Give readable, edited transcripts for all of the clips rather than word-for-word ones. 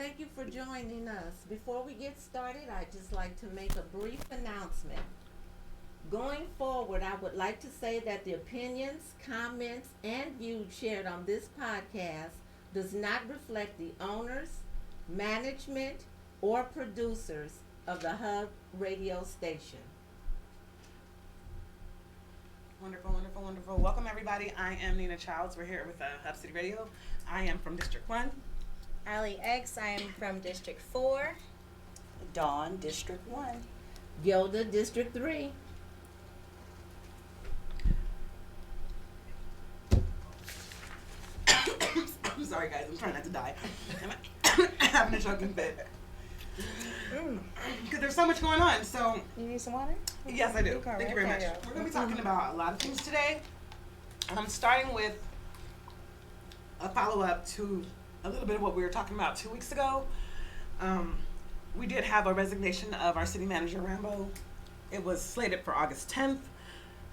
thank you for joining us. Before we get started, I'd just like to make a brief announcement. Going forward, I would like to say that the opinions, comments, and views shared on this podcast does not reflect the owners, management, or producers of the Hub radio station. Wonderful, wonderful, wonderful. Welcome, everybody. I am Nina Childs. We're here with Hub City Radio. I am from District 1. Ali X, I am from District 4. Dawn, District 1. Gilda, District 3. I'm sorry, guys. I'm trying not to die. I'm having a choking fit. Because there's so much going on. So, You need some water? yes, I do. Thank you very much. We're going to be talking about a lot of things today. I'm starting with a follow-up to a little bit of what we were talking about 2 weeks ago. We did have a resignation of our city manager, Rambo. It was slated for August 10th.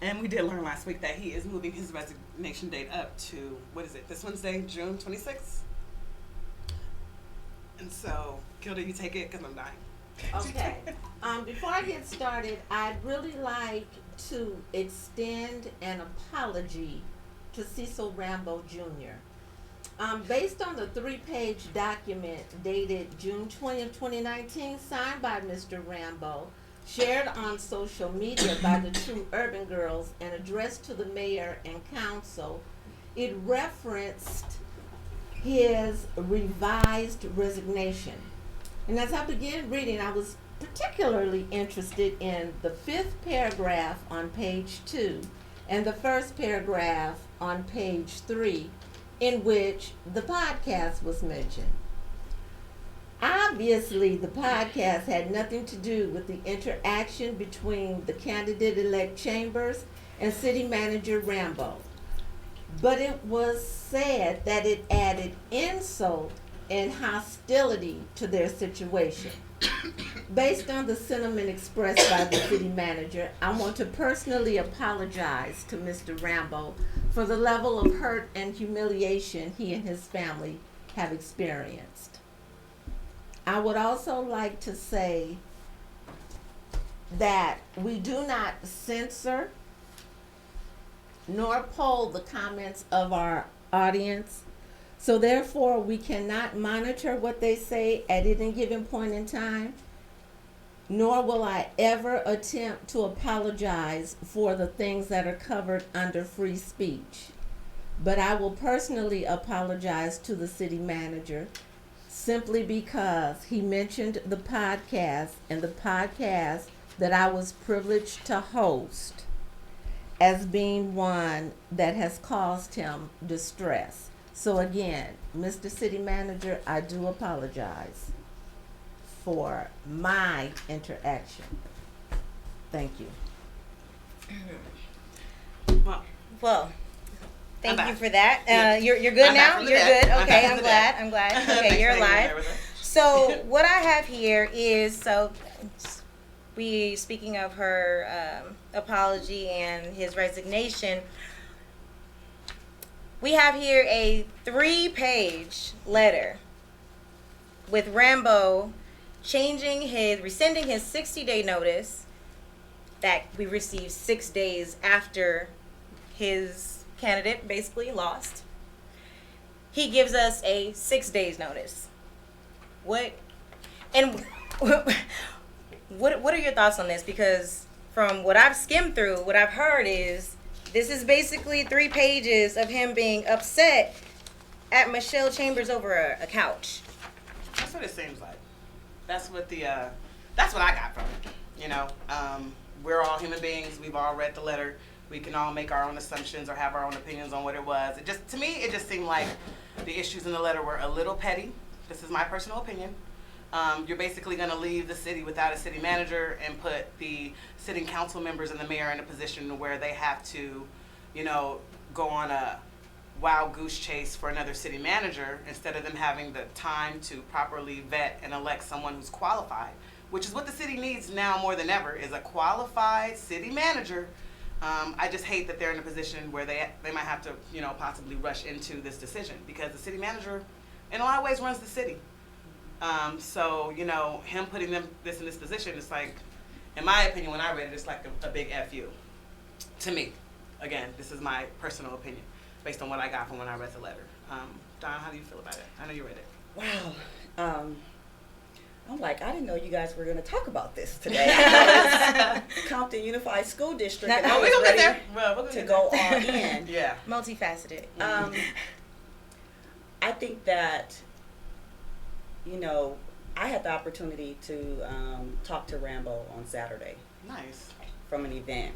And we did learn last week that he is moving his resignation date up to, what is it, this Wednesday, June 26th? And so, Gilda, you take it because I'm dying. Okay. Before I get started, I'd really like to extend an apology to Cecil Rambo Jr. Based on the 3-page document dated June 20th, 2019, signed by Mr. Rambo, shared on social media by the two urban girls and addressed to the mayor and council, it referenced his revised resignation. And as I began reading, I was particularly interested in the 5th paragraph on page 2 and the first paragraph on page 3, in which the podcast was mentioned. Obviously, the podcast had nothing to do with the interaction between the candidate-elect Chambers and city manager Rambo. But it was said that it added insult and hostility to their situation. Based on the sentiment expressed by the city manager, I want to personally apologize to Mr. Rambo for the level of hurt and humiliation he and his family have experienced. I would also like to say that we do not censor nor poll the comments of our audience. So therefore, we cannot monitor what they say at any given point in time, nor will I ever attempt to apologize for the things that are covered under free speech. But I will personally apologize to the city manager simply because he mentioned the podcast and the podcast that I was privileged to host as being one that has caused him distress. So again, Mr. City Manager, I do apologize for my interaction. Thank you. Well, thank I'm you back. for that. Yeah. You're good I'm back now? from the You're dead. good? I'm Okay, back from I'm the glad. dead. I'm glad. Thanks Okay, you're for hanging alive. there with us. So what I have here is, speaking of her apology and his resignation, we have here a 3-page letter with Rambo rescinding his 60-day notice that we received 6 days after his candidate basically lost. He gives us a 6 days notice. What are your thoughts on this? Because from what I've skimmed through, what I've heard is this is basically 3 pages of him being upset at Michelle Chambers over a couch. That's what it seems like. That's what that's what I got from it. You know, we're all human beings. We've all read the letter. We can all make our own assumptions or have our own opinions on what it was. To me, it just seemed like the issues in the letter were a little petty. This is my personal opinion. You're basically going to leave the city without a city manager and put the sitting council members and the mayor in a position where they have to, go on a wild goose chase for another city manager instead of them having the time to properly vet and elect someone who's qualified, which is what the city needs now more than ever, is a qualified city manager. I just hate that they're in a position where they might have to, possibly rush into this decision, because the city manager, in a lot of ways, runs the city. So, you know, him putting this in this position, it's like, in my opinion, when I read it, it's like a big FU to me. Again, this is my personal opinion based on what I got from when I read the letter. Don, how do you feel about it? I know you read it. Wow. I'm like, I didn't know you guys were going to talk about this today. I was Compton Unified School District, and I Oh, was we're going to get ready there. Well, we're to gonna go get all there. in. Yeah. Multifaceted. I think that, you know, I had the opportunity to talk to Rambo on Saturday Nice. from an event.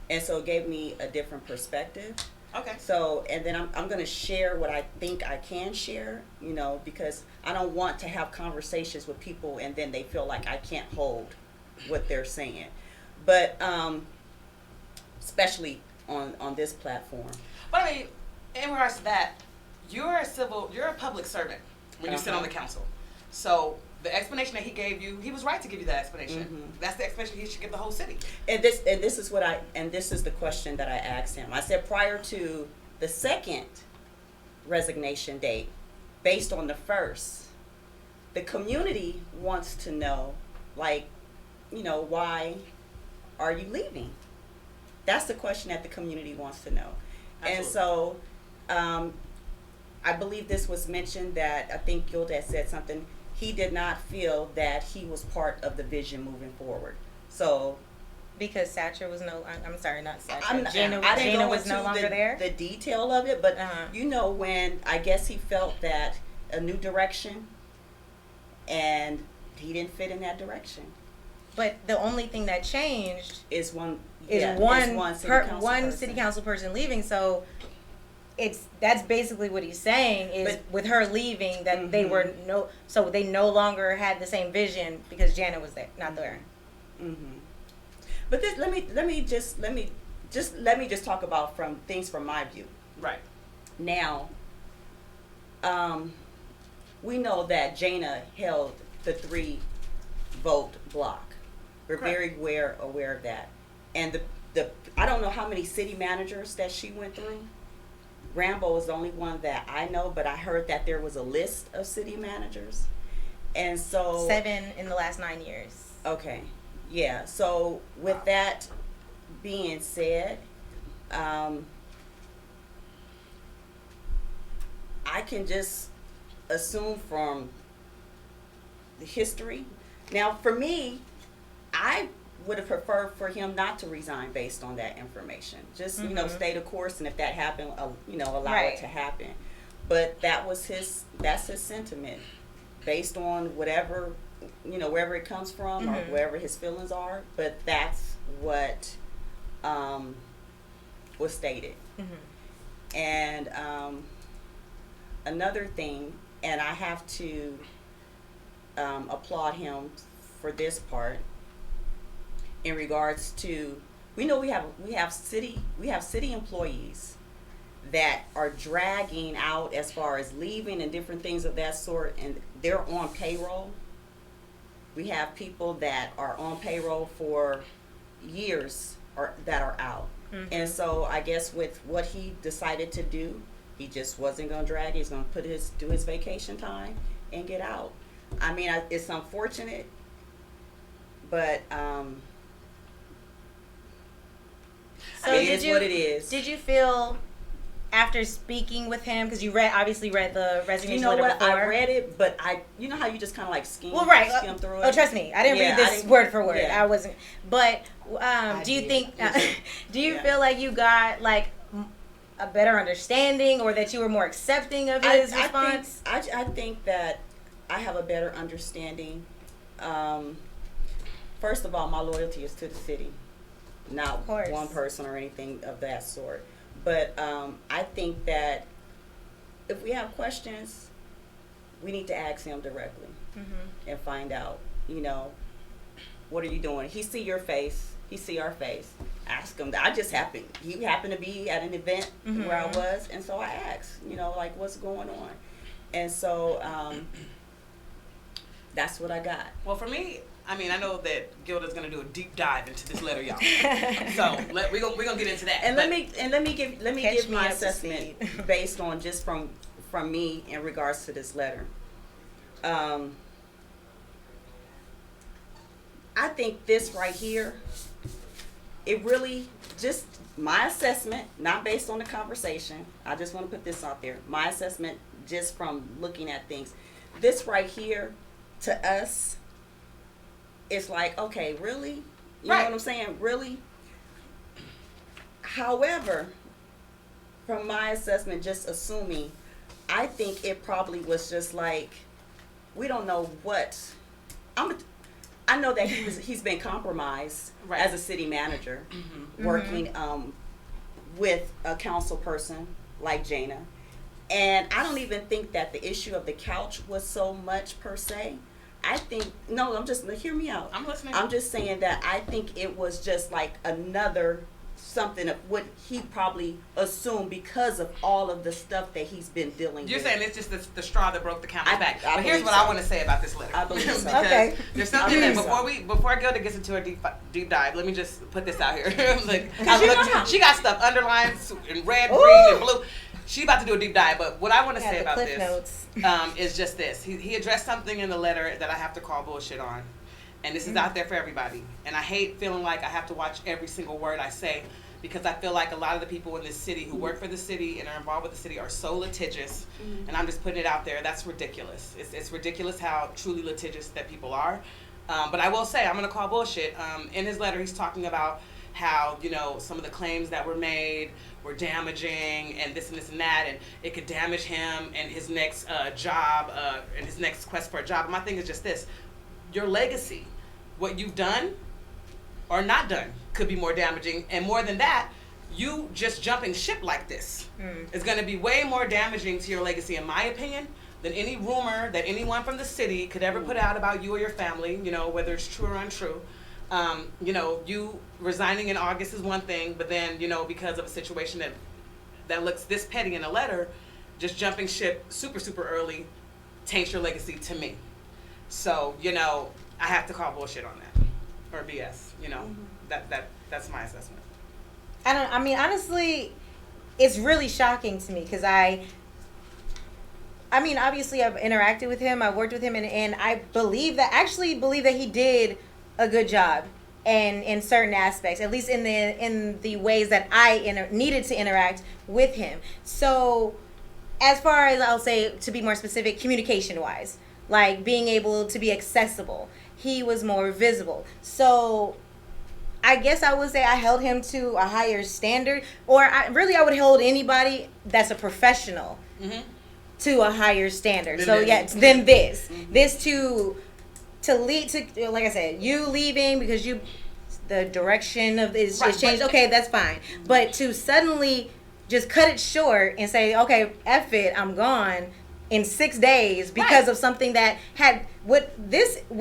And so it gave me a different perspective. Okay. So, and then I'm going to share what I think I can share, you know, because I don't want to have conversations with people and then they feel like I can't hold what they're saying. But especially on this platform. But I mean, in regards to that, you're a public servant when you sit on the council. So the explanation that he gave you, he was right to give you that explanation. Mhm. That's the explanation he should give the whole city. And this is this is the question that I asked him. I said, prior to the second resignation date, based on the first, the community wants to know, like, you know, why are you leaving? That's the question that the community wants to know. Absolutely. And so I believe this was mentioned that I think Gilda said something. He did not feel that he was part of the vision moving forward. So Because Satcher was I'm sorry, not Satcher. I didn't Gina go was into no longer there. the detail of it, but Uh-huh. you know, when I guess he felt that a new direction, and he didn't fit in that direction. But the only thing that changed Is one one city council person leaving. So that's basically what he's saying is But- with her leaving that they Mhm. were so they no longer had the same vision because Janet was there, not there. Mm-hmm. But this, let me just talk about things from my view. Right. Now, we know that Jana held the 3-vote block. We're Correct. very aware of that. And the I don't know how many city managers that she went through. Rambo is the only one that I know, but I heard that there was a list of city managers. And so 7 in the last 9 years. Okay, yeah. So with that being said, I can just assume from the history. Now, for me, I would have preferred for him not to resign based on that information. Just, you know, stay the course, and if that happened, allow Right. it to happen. But that's his sentiment, based on whatever, wherever it comes from or wherever his feelings are. But that's what was stated. And another thing, and I have to applaud him for this part. In regards to, we know we have city employees that are dragging out as far as leaving and different things of that sort, and they're on payroll. We have people that are on payroll for years that are out. And so I guess with what he decided to do, he just wasn't going to drag. He's going to do his vacation time and get out. I mean, it's unfortunate, but So it is what it is. Did you feel after speaking with him, because you obviously read the resignation You know letter what? before? I read it, but you know how you just kind of like skim Well, right. through it. Oh, trust me, I didn't Yeah, read this I didn't- word for word. yeah. I wasn't. But do you did. think? Do you Yeah. feel like you got like a better understanding, or that you were more accepting of his response? I think that I have a better understanding. First of all, my loyalty is to the city, not Of course. one person or anything of that sort. But I think that if we have questions, we need to ask him directly and find out, what are you doing? He see your face. He see our face. Ask him. He happened to be at an event where I was, and so I asked, like, what's going on? And so that's what I got. Well, for me, I mean, I know that Gilda's gonna do a deep dive into this letter, y'all. So we're gonna get into that. And But- let me give Catch me my up to assessment based on just from me in regards to this letter. I think this right here, it really, just my assessment, not based on the conversation. I just want to put this out there. My assessment, just from looking at things, this right here, to us, it's like, okay, really? You know what I'm saying? Really? However, from my assessment, just assuming, I think it probably was just like, we don't know what. I know that he's been compromised as a city manager, working with a council person like Jana. And I don't even think that the issue of the couch was so much per se. I think, no, hear me out. I'm listening. I'm just saying that I think it was just like another something of what he probably assumed because of all of the stuff that he's been dealing with. You're saying it's just the straw that broke the camel's back. I but here's what I want to say about this letter. I believe so. Because Okay. there's something that before I go to get into a deep dive, let me just put this out here. She got stuff underlined in red, green, and blue. She about to do a deep dive, but what I want to say about this is just this. He addressed something in the letter that I have to call bullshit on. And this is out there for everybody. And I hate feeling like I have to watch every single word I say, because I feel like a lot of the people in this city who work for the city and are involved with the city are so litigious. And I'm just putting it out there. That's ridiculous. It's ridiculous how truly litigious that people are. But I will say, I'm going to call bullshit. In his letter, he's talking about how, some of the claims that were made were damaging and this and that, and it could damage him and his next job and his next quest for a job. And my thing is just this: your legacy, what you've done or not done, could be more damaging. And more than that, you just jumping ship like this is going to be way more damaging to your legacy, in my opinion, than any rumor that anyone from the city could ever put out about you or your family, whether it's true or untrue. You resigning in August is one thing, but then, because of a situation that looks this petty in a letter, just jumping ship super, super early taints your legacy to me. So, I have to call bullshit on that, or BS, that's my assessment. Honestly, it's really shocking to me, because obviously I've interacted with him, I've worked with him, and I believe that he did a good job, and in certain aspects, at least in the ways that I needed to interact with him. So, as far as, I'll say, to be more specific, communication wise, like being able to be accessible, he was more visible. So, I guess I would say I held him to a higher standard, or I would hold anybody that's a professional to a higher standard. Than this. This to lead to, like I said, you leaving because the direction of is changed. Okay, that's fine. But to suddenly just cut it short and say, okay, F it, I'm gone in 6 days because of something that had what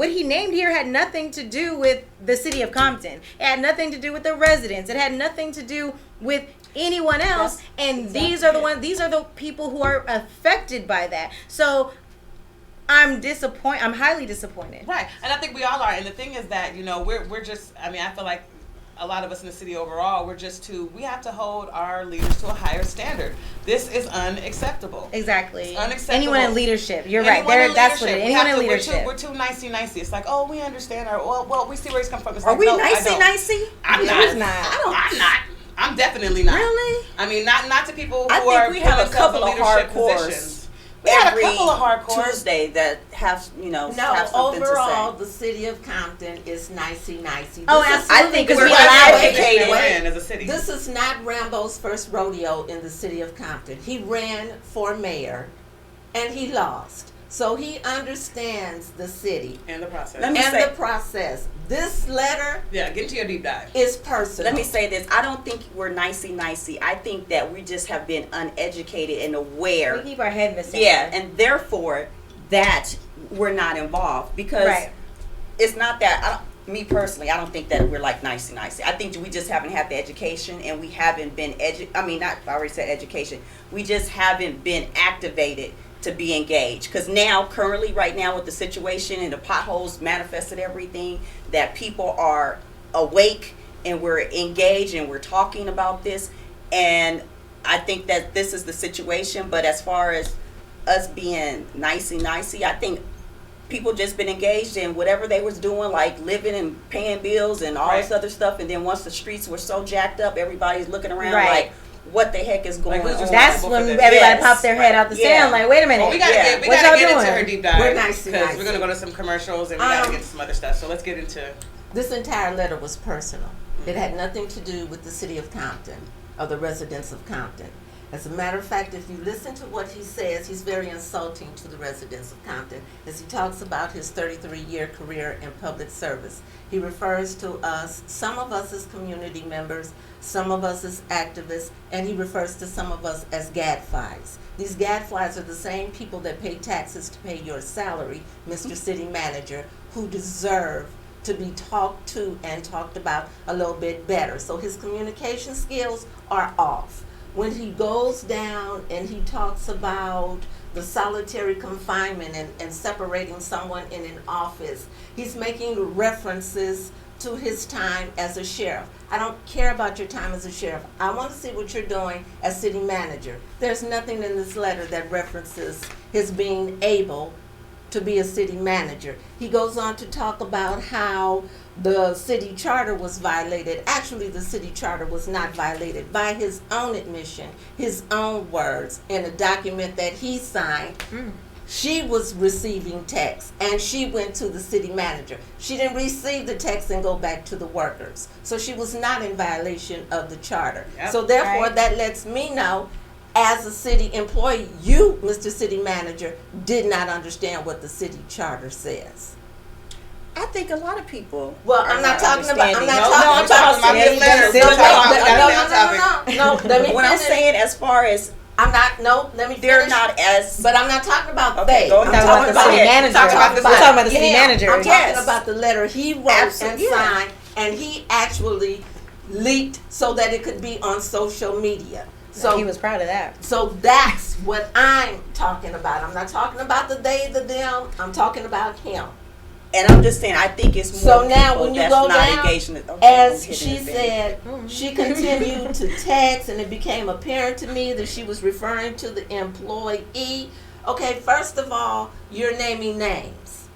he named here had nothing to do with the city of Compton. It had nothing to do with the residents. It had nothing to do with anyone else. These are the people who are affected by that. So I'm disappointed. I'm highly disappointed. Right, and I think we all are. And the thing is that we're just. I feel like a lot of us in the city overall, we have to hold our leaders to a higher standard. This is unacceptable. Exactly. It's unacceptable. Anyone in leadership. You're right. That's what it is. Anyone in leadership. We're too nicey. It's like, oh, we understand well, we see where he's come from. It's Are like, we no, nicey? I'm not. I'm definitely not. Really? Not to people who I think we have a couple of hardcores. Positions. We had a couple of hardcore Tuesday that have something overall, to say. the city of Compton is nicey. Oh, absolutely. I think because we're educated as a city. This is not Rambo's first rodeo in the city of Compton. He ran for mayor, and he lost. So he understands the city and the process. The process. This letter, get into your deep dive, is personal. Let me say this. I don't think we're nicey. I think that we just have been uneducated and aware. We keep our head in the sand. Yeah, and therefore that we're not involved, because it's not that. Me personally, I don't think that we're like nicey. I think we just haven't had the education, and we haven't been I already said education. We just haven't been activated to be engaged, because right now with the situation and the potholes manifested everything, that people are awake and we're engaged and we're talking about this, and I think that this is the situation. But as far as us being nicey, I think people just been engaged in whatever they was doing, like living and paying bills and all this other stuff. And then once the streets were so jacked up, everybody's looking around like, what the heck is going on? That's when everybody popped their head out the sand, like, wait a minute. Well, we gotta get into her deep dive. Because we're gonna go to some commercials and we gotta get to some other stuff. So let's get into. This entire letter was personal. It had nothing to do with the city of Compton or the residents of Compton. As a matter of fact, if you listen to what he says, he's very insulting to the residents of Compton as he talks about his 33-year career in public service. He refers to us, some of us as community members, some of us as activists, and he refers to some of us as gadflies. These gadflies are the same people that pay taxes to pay your salary, Mr. City Manager, who deserve to be talked to and talked about a little bit better. So his communication skills are off. When he goes down and he talks about the solitary confinement and separating someone in an office, he's making references to his time as a sheriff. I don't care about your time as a sheriff. I want to see what you're doing as city manager. There's nothing in this letter that references his being able to be a city manager. He goes on to talk about how the city charter was violated. Actually, the city charter was not violated. By his own admission, his own words, in a document that he signed, she was receiving text and she went to the city manager. She didn't receive the text and go back to the workers. So she was not in violation of the charter. So therefore, that lets me know, as a city employee, you, Mr. City Manager, did not understand what the city charter says. I think a lot of people. Well, I'm not talking about. I'm not I'm talking about this letter. No, let me what I'm saying, as far as I'm not. No, let me. They're finish. not as. But I'm not talking about Okay, they. go I'm ahead. talking about the city manager. We're talking about the city manager. I'm Yes. talking about the letter he wrote and signed, and he actually leaked so that it could be on social media. So he was proud of that. So that's what I'm talking about. I'm not talking about the they, the them. I'm talking about him. And I'm just saying, I think it's more So now when you that's go not down, engaged in it. as she said, she continued to text, and it became apparent to me that she was referring to the employee. Okay, first of all, you're naming names.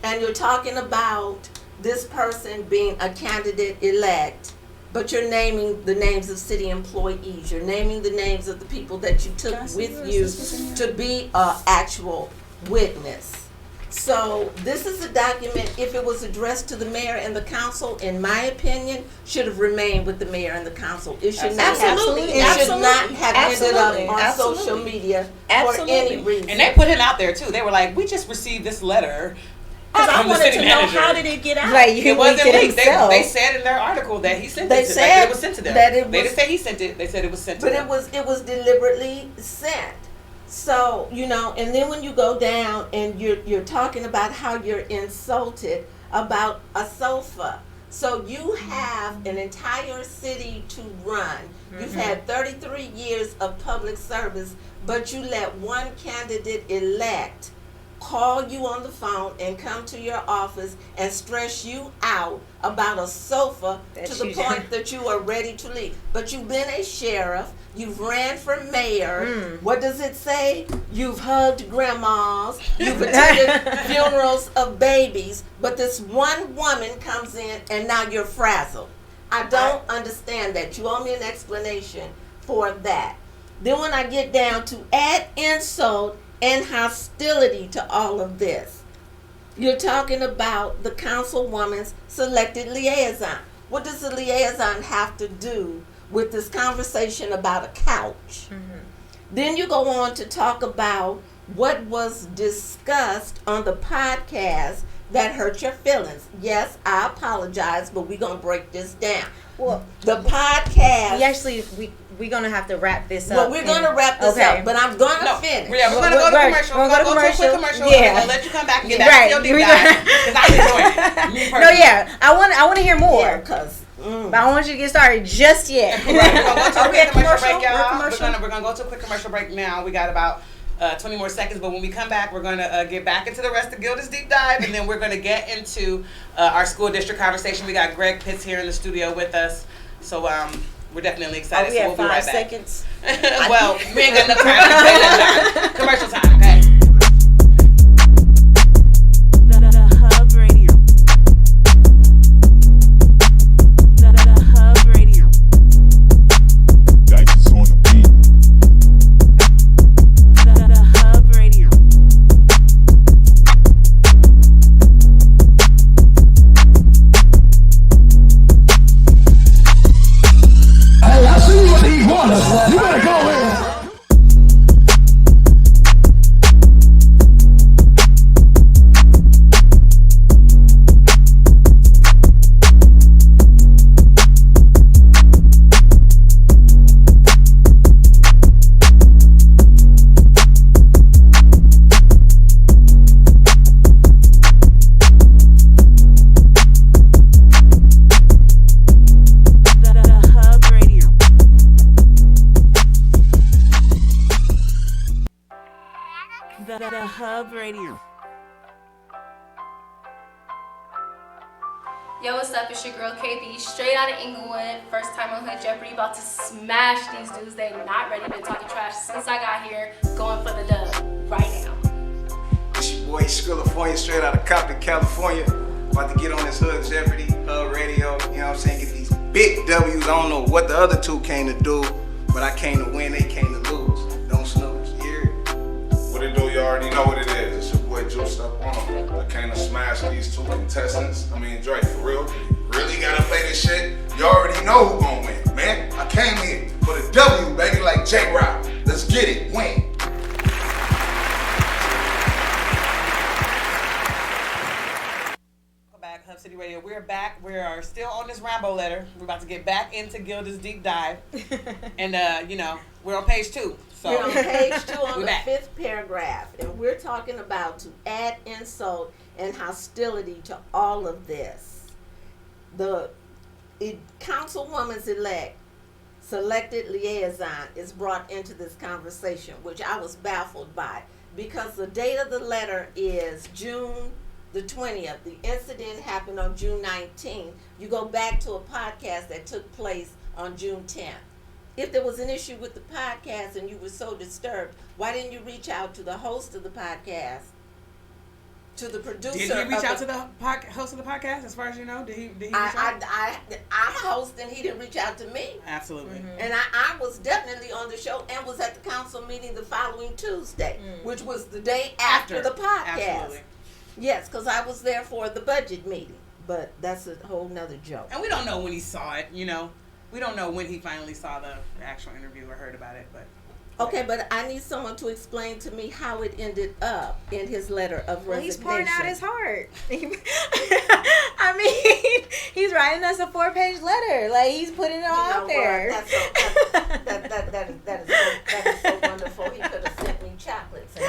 And you're talking about this person being a candidate elect, but you're naming the names of city employees. You're naming the names of the people that you took with you to be an actual witness. So this is a document, if it was addressed to the mayor and the council, in my opinion, should have remained with the mayor and the council. It should not have, ended up on social media for any reason. And they put him out there too. They were like, we just received this letter. Because I wanted to know, how did it get out? Like, it wasn't leaked. They said in their article that he sent it. That it was sent to them. They didn't say he sent it. They said it was sent to them. But it was deliberately sent. So, and then when you go down and you're talking about how you're insulted about a sofa. So you have an entire city to run. You've had 33 years of public service, but you let one candidate elect call you on the phone and come to your office and stress you out about a sofa to the point that you are ready to leave. But you've been a sheriff, you've ran for mayor. What does it say? You've hugged grandmas, you've attended funerals of babies, but this one woman comes in and now you're frazzled. I don't understand that. You owe me an explanation for that. Then when I get down to add insult and hostility to all of this, you're talking about the councilwoman's selected liaison. What does the liaison have to do with this conversation about a couch? Then you go on to talk about what was discussed on the podcast that hurt your feelings. Yes, I apologize, but we're going to break this down. Well, the podcast... We're going to have to wrap this up. Well, we're going to wrap this up, but I'm going to finish. Yeah, we're going to go to commercial. We're going to go to a quick commercial. Yeah. We're going to let you come back and get back to your deep dive. Because I'm enjoying it. No, yeah. I want to hear more. Yeah, because... But I don't want you to get started just yet. We're going to go to a quick commercial break, y'all. We're going to go to a quick commercial break now. We got about 20 more seconds, but when we come back, we're going to get back into the rest of Gilda's deep dive, and then we're going to get into our school district conversation. We got Greg Pitts here in the studio with us. So, we're definitely excited, so we'll be right back. 5 seconds. Well, we ain't got enough time. Commercial time, okay? Hub Radio. Yo, what's up? It's your girl KP, straight out of Inglewood. First time on Hood Jeopardy, about to smash these dudes. They not ready. Been talking trash since I got here. Going for the dub right now. It's your boy California, straight out of Compton, California. About to get on this Hood Jeopardy, Hub Radio. You know what I'm saying? Get these big W's. I don't know what the other two came to do, but I came to win. They came to lose. Don't snooze. You hear it? What it do? You already know what it is. It's your boy Juiced Up on them. I came to smash these two contestants. I mean, Drake, for real. Really gotta play this shit. You already know who gon' win, man. I came here for the W, baby, like J-Rock. Let's get it. Win. Welcome back, Hub City Radio. We're back. We are still on this Rambo letter. We're about to get back into Gilda's deep dive. And, we're on page 2. So We're on page 2 on we the back. 5th paragraph, and we're talking about to add insult and hostility to all of this. The councilwoman's selected liaison is brought into this conversation, which I was baffled by, because the date of the letter is June the 20th. The incident happened on June 19th. You go back to a podcast that took place on June 10th. If there was an issue with the podcast and you were so disturbed, why didn't you reach out to the host of the podcast, to the producer? Did he reach out to the host of the podcast, as far as you know? Did he reach out? I'm a host and he didn't reach out to me. Absolutely. Mm-hmm. And I was definitely on the show and was at the council meeting the following Tuesday, which was the day after the podcast. Absolutely. Yes, because I was there for the budget meeting. But that's a whole nother joke. And we don't know when he saw it, you know. We don't know when he finally saw the actual interview or heard about it, but... Okay, but I need someone to explain to me how it ended up in his letter of Well, he's resignation. pouring out his heart. I mean, he's writing us a 4-page letter. Like, he's putting it all out there. That is so wonderful. He could have sent me chocolates, and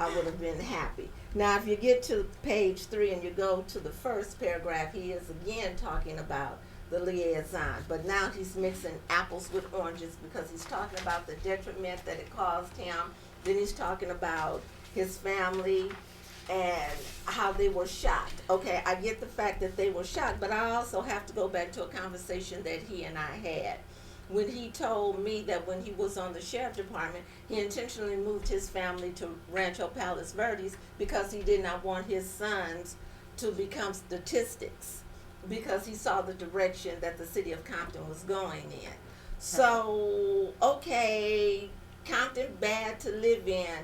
I would have been happy. Now, if you get to page 3 and you go to the first paragraph, he is again talking about the liaison, but now he's mixing apples with oranges, because he's talking about the detriment that it caused him. Then he's talking about his family and how they were shocked. Okay, I get the fact that they were shocked, but I also have to go back to a conversation that he and I had when he told me that when he was on the sheriff department, he intentionally moved his family to Rancho Palos Verdes because he did not want his sons to become statistics, because he saw the direction that the city of Compton was going in. So, okay, Compton bad to live in,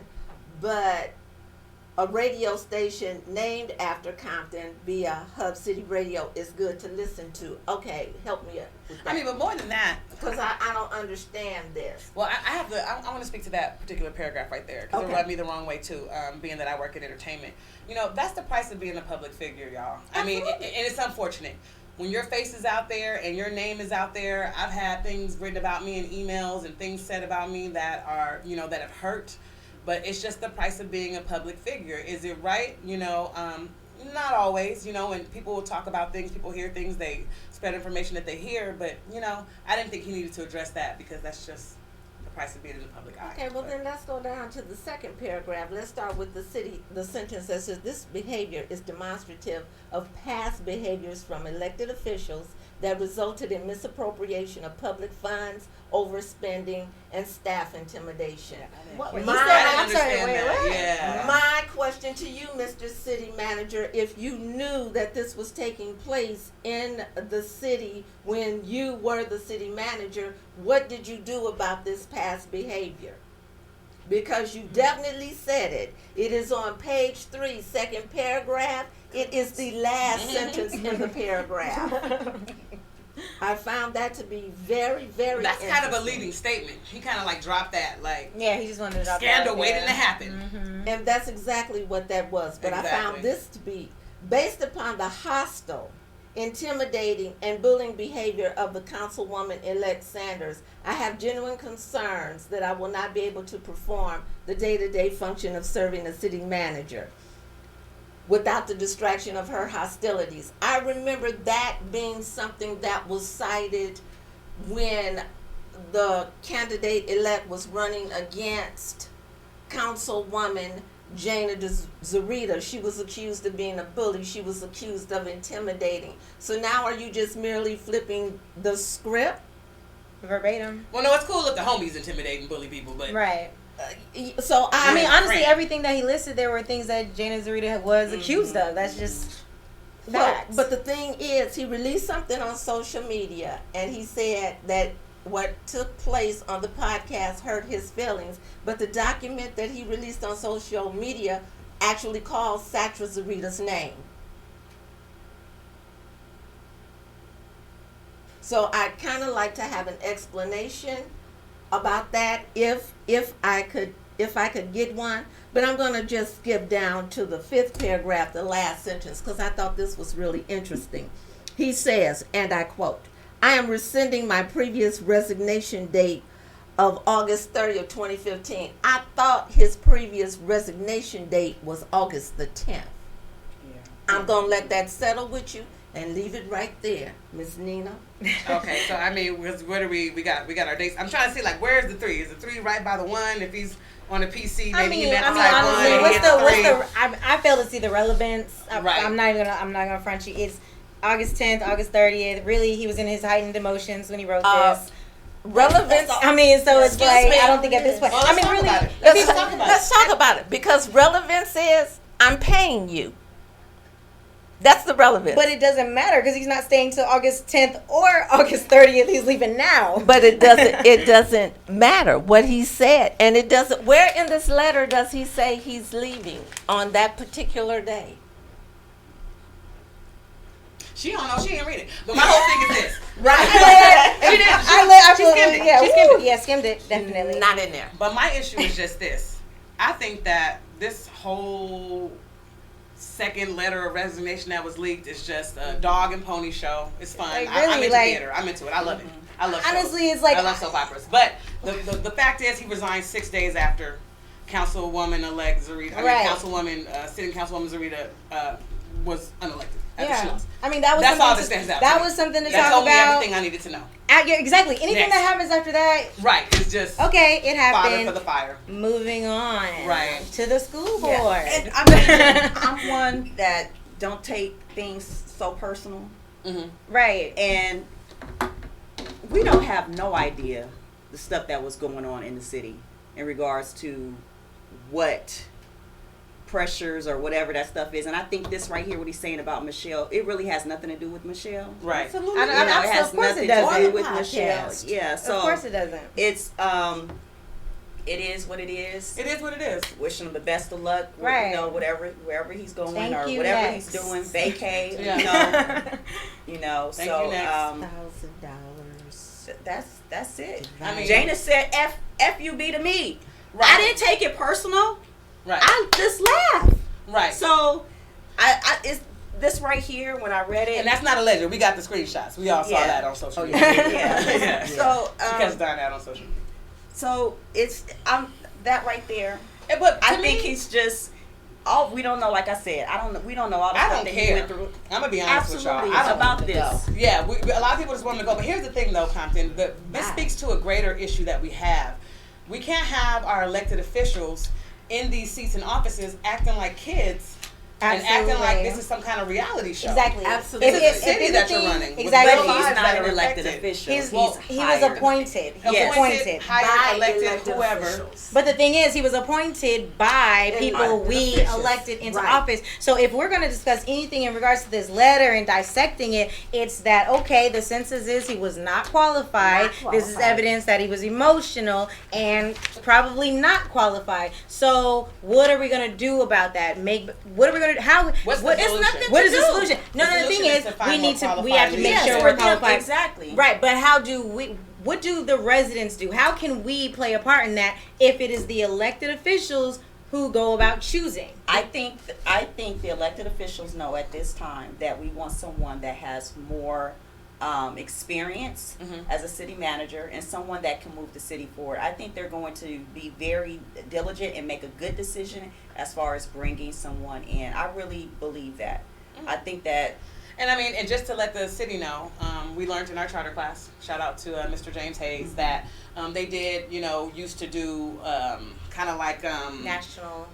but a radio station named after Compton via Hub City Radio is good to listen to. Okay, help me with that. I mean, but more than that... Because I don't understand this. Well, I want to speak to that particular paragraph right there, because Okay. it rubbed me the wrong way, too, being that I work in entertainment. You know, that's the price of being a public figure, y'all. I mean, and it's unfortunate. When your face is out there and your name is out there, I've had things written about me in emails and things said about me that are, you know, that have hurt. But it's just the price of being a public figure. Is it right? You know, not always. You know, when people will talk about things, people hear things, they spread information that they hear. But, you know, I didn't think he needed to address that, because that's just the price of being in the public eye. Okay, well then let's go down to the second paragraph. Let's start with the sentence that says, this behavior is demonstrative of past behaviors from elected officials that resulted in misappropriation of public funds, overspending, and staff intimidation. What, My- he said, I I'm didn't sorry, understand wait, that. what? Yeah. My question to you, Mr. City Manager, if you knew that this was taking place in the city when you were the city manager, what did you do about this past behavior? Because you definitely said it. It is on page 3, second paragraph. It is the last sentence in the paragraph. I found that to be very, very That's kind of a interesting. leading statement. He kind of like dropped that, like, Yeah, he just wanted to drop scandal that out waiting there. to happen. Mm-hmm. And that's exactly what that was. But I Exactly. found this to be based upon the hostile, intimidating, and bullying behavior of the Councilwoman-elect Sanders. I have genuine concerns that I will not be able to perform the day-to-day function of serving as city manager without the distraction of her hostilities. I remember that being something that was cited when the candidate-elect was running against Councilwoman Jana Zarita. She was accused of being a bully. She was accused of intimidating. So now are you just merely flipping the script? Verbatim. Well, no, it's cool if the homies intimidate and bully people, but Right. So I mean, honestly, friend. everything that he listed, there were things that Jana Zarita was accused of. That's just facts. But the thing is, he released something on social media, and he said that what took place on the podcast hurt his feelings. But the document that he released on social media actually calls Satra Zarita's name. So I'd kind of like to have an explanation about that if I could get one. But I'm going to just skip down to the 5th paragraph, the last sentence, because I thought this was really interesting. He says, and I quote, "I am rescinding my previous resignation date of August 30th, 2015. I thought his previous resignation date was August the 10th. I'm going to let that settle with you and leave it right there, Miss Nina. okay. So I mean, what are we got our dates. I'm trying to see like where's the 3? Is the 3 right by the 1? If he's on a PC, maybe he meant to type honestly, 1. I fail to see the relevance. Right. I'm not gonna front you. It's August 10th, August 30th. Really, he was in his heightened emotions when he wrote this. Relevance. I mean, so it's Excuse like me. I don't think at this point. Well, I let's mean, talk really, about it. if he's- Let's talk about it, because relevance is I'm paying you. That's the relevance. but it doesn't matter because he's not staying till August 10th or August 30th. He's leaving now. But it doesn't matter what he said, and it doesn't. Where in this letter does he say he's leaving on that particular day? She don't know. She didn't read it. But my whole thing is this. Right. She did. She skimmed it. Yeah, She skimmed it. yeah, skimmed it definitely. Not in there. But my issue is just this. I think that this whole second letter of resignation that was leaked is just a dog and pony show. It's fun. Like, I'm really, into like- theater. I'm into it. I love it. I love shows. Honestly, it's like- I love soap operas. But the fact is he resigned 6 days after Councilwoman-elect Zarita, Right. sitting Councilwoman Zarita was unelected. Yeah, I mean that was That's all something that stands out. that to me. was something to That talk told me about. everything I needed to know. Yeah, exactly. Anything Next. that happens after that, Right. It's just okay, it fodder happened. for the fire. Moving on, Right. to the school board. Yeah. And I mean, I'm one that don't take things so personal, Mm-hmm. Right. and we don't have no idea the stuff that was going on in the city in regards to what pressures or whatever that stuff is. And I think this right here, what he's saying about Michelle, it really has nothing to do with Michelle. Right. Absolutely. I- You know, it has of course it nothing doesn't. to do with On the Michelle. podcast. Yeah, so Of course it doesn't. it's it is what it is. It is what it is. Wishing him the best of luck, Right. you know, wherever he's going Thank or you, whatever next. he's doing, vacay, Yeah. you know. Thank so you, next. $1,000. that's it. I mean- Jana said FUB to me. Right. I didn't take it personal. Right. I just laughed. Right. So I it's this right here when I read it. And that's not a legend. We got the screenshots. We all saw Yeah. that on social Oh, media. yeah. Yeah. So She catches Diane out on social media. so it's that right there. But I think he's just we don't know. Like I said, we don't know all the I stuff don't that he care. went through. I'm gonna be honest Absolutely, with y'all. I it's don't about want to this. go. Yeah, a lot of people just want to go. But here's the thing, though, Compton. This Why? speaks to a greater issue that we have. We can't have our elected officials in these seats and offices acting like kids. And acting like Absolutely. this is some kind of reality show. Exactly. Absolutely. This is a city that you're running. with Exactly. real But lives he's that not are an elected affected. official. He was hired. appointed. He was Yes. appointed. Hired, By elected, elected whoever. officials. But the thing is, he was appointed by people Elected we officials. elected into Right. office. So if we're going to discuss anything in regards to this letter and dissecting it, it's that, okay, the census is he was not qualified. Not This is qualified. evidence that he was emotional and probably not qualified. So what are we going to do about that? What are we going to, how, What's what, the solution? what is the do. solution? No, The the thing solution is, is to find we need more to, we have to make qualified sure leaders. we're Yeah, qualified. Exactly. Right, but what do the residents do? How can we play a part in that if it is the elected officials who go about choosing? I think the elected officials know at this time that we want someone that has more experience as a city manager and someone that can move the city forward. I think they're going to be very diligent and make a good decision as far as bringing someone in. I really believe that. I think that And I mean, and just to let the city know, we learned in our charter class, shout out to Mr. James Hayes, that they did, used to do kind of like National.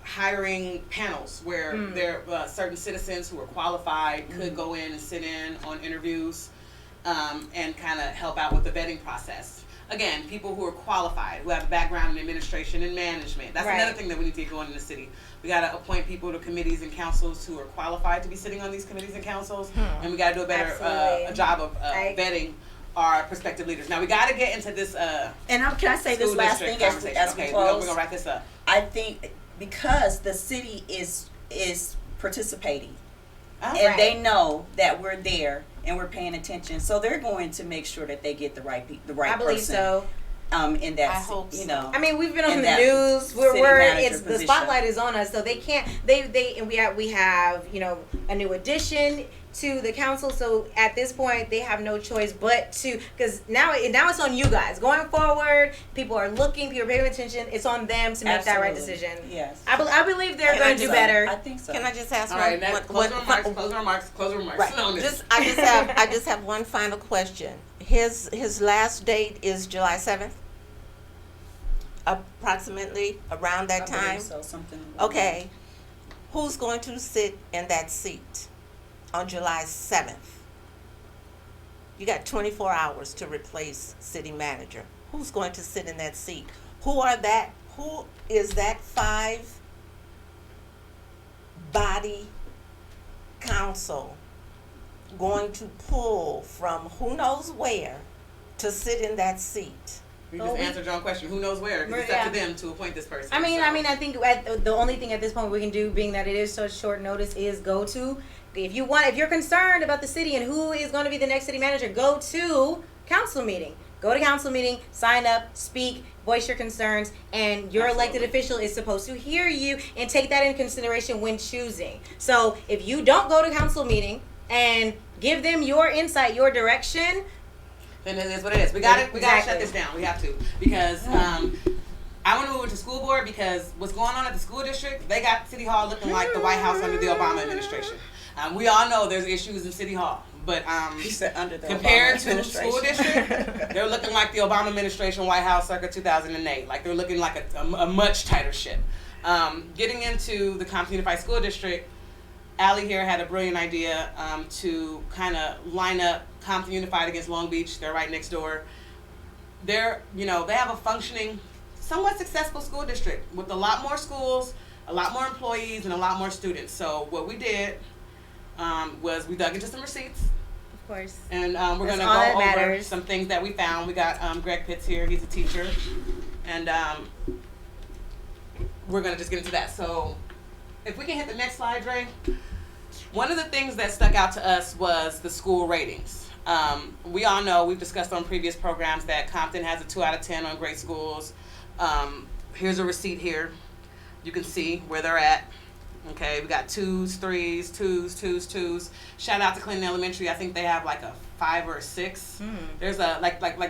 hiring panels where there certain citizens who were qualified could go in and sit in on interviews and kind of help out with the vetting process. Again, people who are qualified, who have a background in administration and management. That's another thing that we need to get going in the city. We got to appoint people to committees and councils who are qualified to be sitting on these committees and councils, and we got to do a better a job of vetting our prospective leaders. Now we got to get into this. Can I say this last thing as we close? We're gonna wrap this up. I think because the city is participating, and they know that we're there and we're paying attention, so they're going to make sure that they get the right I believe person. so. In that, I hope so. I mean, we've been on in the that news. city We're manager it's the position. spotlight is on us, so they can't. And we have a new addition to the council. So at this point, they have no choice but to, because now it's on you guys. Going forward, people are looking, people are paying attention. It's on them to make that right decision. Yes, I believe they're going to do better. I think so. Can I just ask All right, closing remarks. Right. On this. I just have one final question. His last date is July 7th, approximately around that I believe time. so, something. Okay, who's going to sit in that seat on July 7th? You got 24 hours to replace city manager. Who's going to sit in that seat? Who is that 5-body council going to pull from who knows where to sit in that seat? We just answered your own question. Who knows where? 'Cause it's up to them to appoint this person. I mean, I think the only thing at this point we can do, being that it is such short notice, is go to. If you're concerned about the city and who is going to be the next city manager, go to council meeting. Go to council meeting, sign up, speak, voice your concerns, and your elected official is supposed to hear you and take that into consideration when choosing. So if you don't go to council meeting and give them your insight, your direction, then it is what it is. We got to shut this down. We have to, because I want to move into school board, because what's going on at the school district, they got City Hall looking like the White House under the Obama administration. We all know there's issues in City Hall, but under the compared Obama to the school district, they're looking like the Obama administration White House circa 2008. Like, they're looking like a much tighter ship. Getting into the Compton Unified School District, Allie here had a brilliant idea to kind of line up Compton Unified against Long Beach. They're right next door. They have a functioning, somewhat successful school district with a lot more schools, a lot more employees, and a lot more students. So what we did was we dug into some receipts. of course. And we're going to go over some things that we found. We got Greg Pitts here. He's a teacher. And we're going to just get into that. So if we can hit the next slide, Dre. One of the things that stuck out to us was the school ratings. We all know, we've discussed on previous programs, that Compton has a 2 out of 10 on great schools. Here's a receipt here. You can see where they're at. Okay, we got 2s, 3s, 2s. Shout out to Clinton Elementary. I think they have like a 5 or a 6. There's a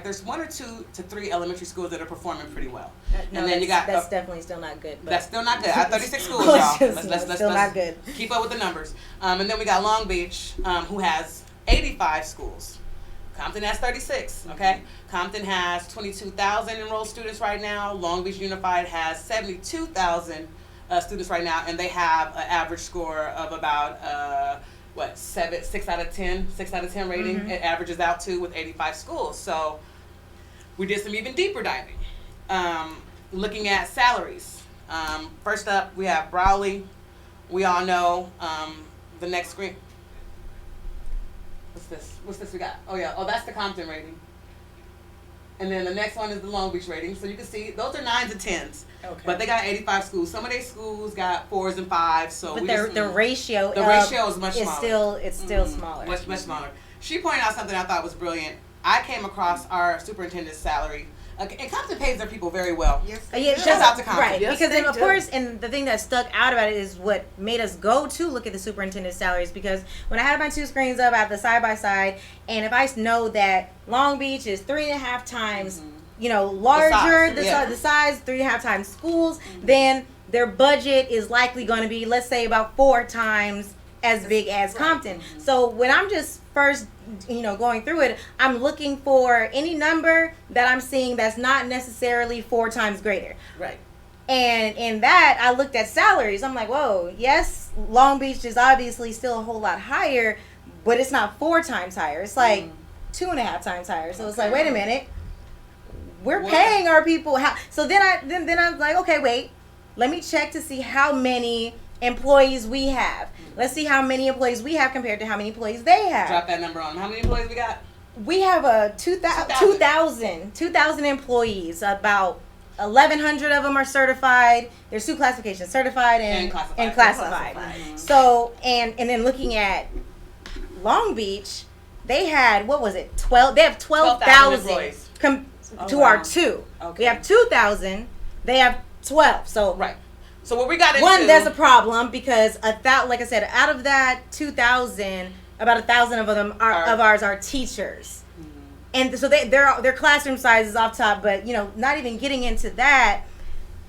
there's 1 or 2 to 3 elementary schools that are performing pretty well. And then that's definitely still not good. But that's still not good. I have 36 schools, y'all. Let's not good. Keep up with the numbers. And then we got Long Beach, who has 85 schools. Compton has 36, okay? Compton has 22,000 enrolled students right now. Long Beach Unified has 72,000 students right now, and they have an average score of about 6 out of 10 rating. It averages out to with 85 schools. So we did some even deeper diving, looking at salaries. First up, we have Brawley. We all know the next screen. What's this we got? Oh, that's the Compton rating. And then the next one is the Long Beach rating. So you can see those are 9s and 10s. Okay. But they got 85 schools. Some of their schools got 4s and 5s. So but the ratio is much smaller. It's still smaller. Much smaller. She pointed out something I thought was brilliant. I came across our superintendent's salary. And Compton pays their people very well. Yes. Shout out to Compton. Right. Yes, because of do. course, and the thing that stuck out about it is what made us go to look at the superintendent's salaries. Because when I had my 2 screens up, I have the side by side, and if I know that Long Beach is 3.5 times, larger the size 3.5 times schools, then their budget is likely going to be, let's say, about 4 times as big as Compton. So when I'm just first, going through it, I'm looking for any number that I'm seeing that's not necessarily 4 times greater. Right. And in that, I looked at salaries. I'm like, whoa, yes, Long Beach is obviously still a whole lot higher, but it's not 4 times higher. It's like 2.5 times higher. So it's like, wait a minute, we're paying our people. So then I'm like, okay, wait, let me check to see how many employees we have. Let's see how many employees we have compared to how many employees they have. Drop that number on. How many employees we got? We have 2,000 employees. About 1,100 of them are certified. There's 2 classifications: certified and classified. So and then looking at Long Beach, they had 12? They have 12,000 employees. Our 2. Okay. We have 2,000. They have 12. So Right. So what we got into... One, there's a problem because like I said, out of that 2,000, about 1,000 of them of ours are teachers, and so their classroom size is off top. But not even getting into that.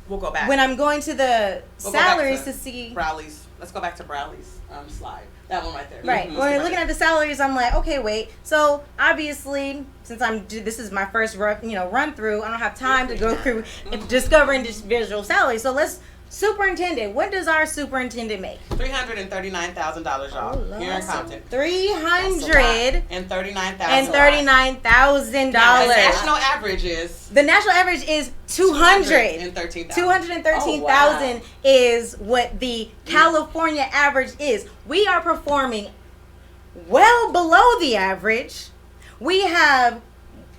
We'll go back. When I'm going to the We'll salaries go back to see. Browley's. Let's go back to Browley's slide. That one right there. Right. When we're looking at the salaries, I'm like, okay, wait. So obviously, since this is my first run through, I don't have time to go through discovering individual salaries. So let's. Superintendent, what does our superintendent make? $339,000, y'all. Here in Compton. $339,000. The national average is. The national average is 213,000. 213,000 is what the California average is. We are performing well below the average. We have,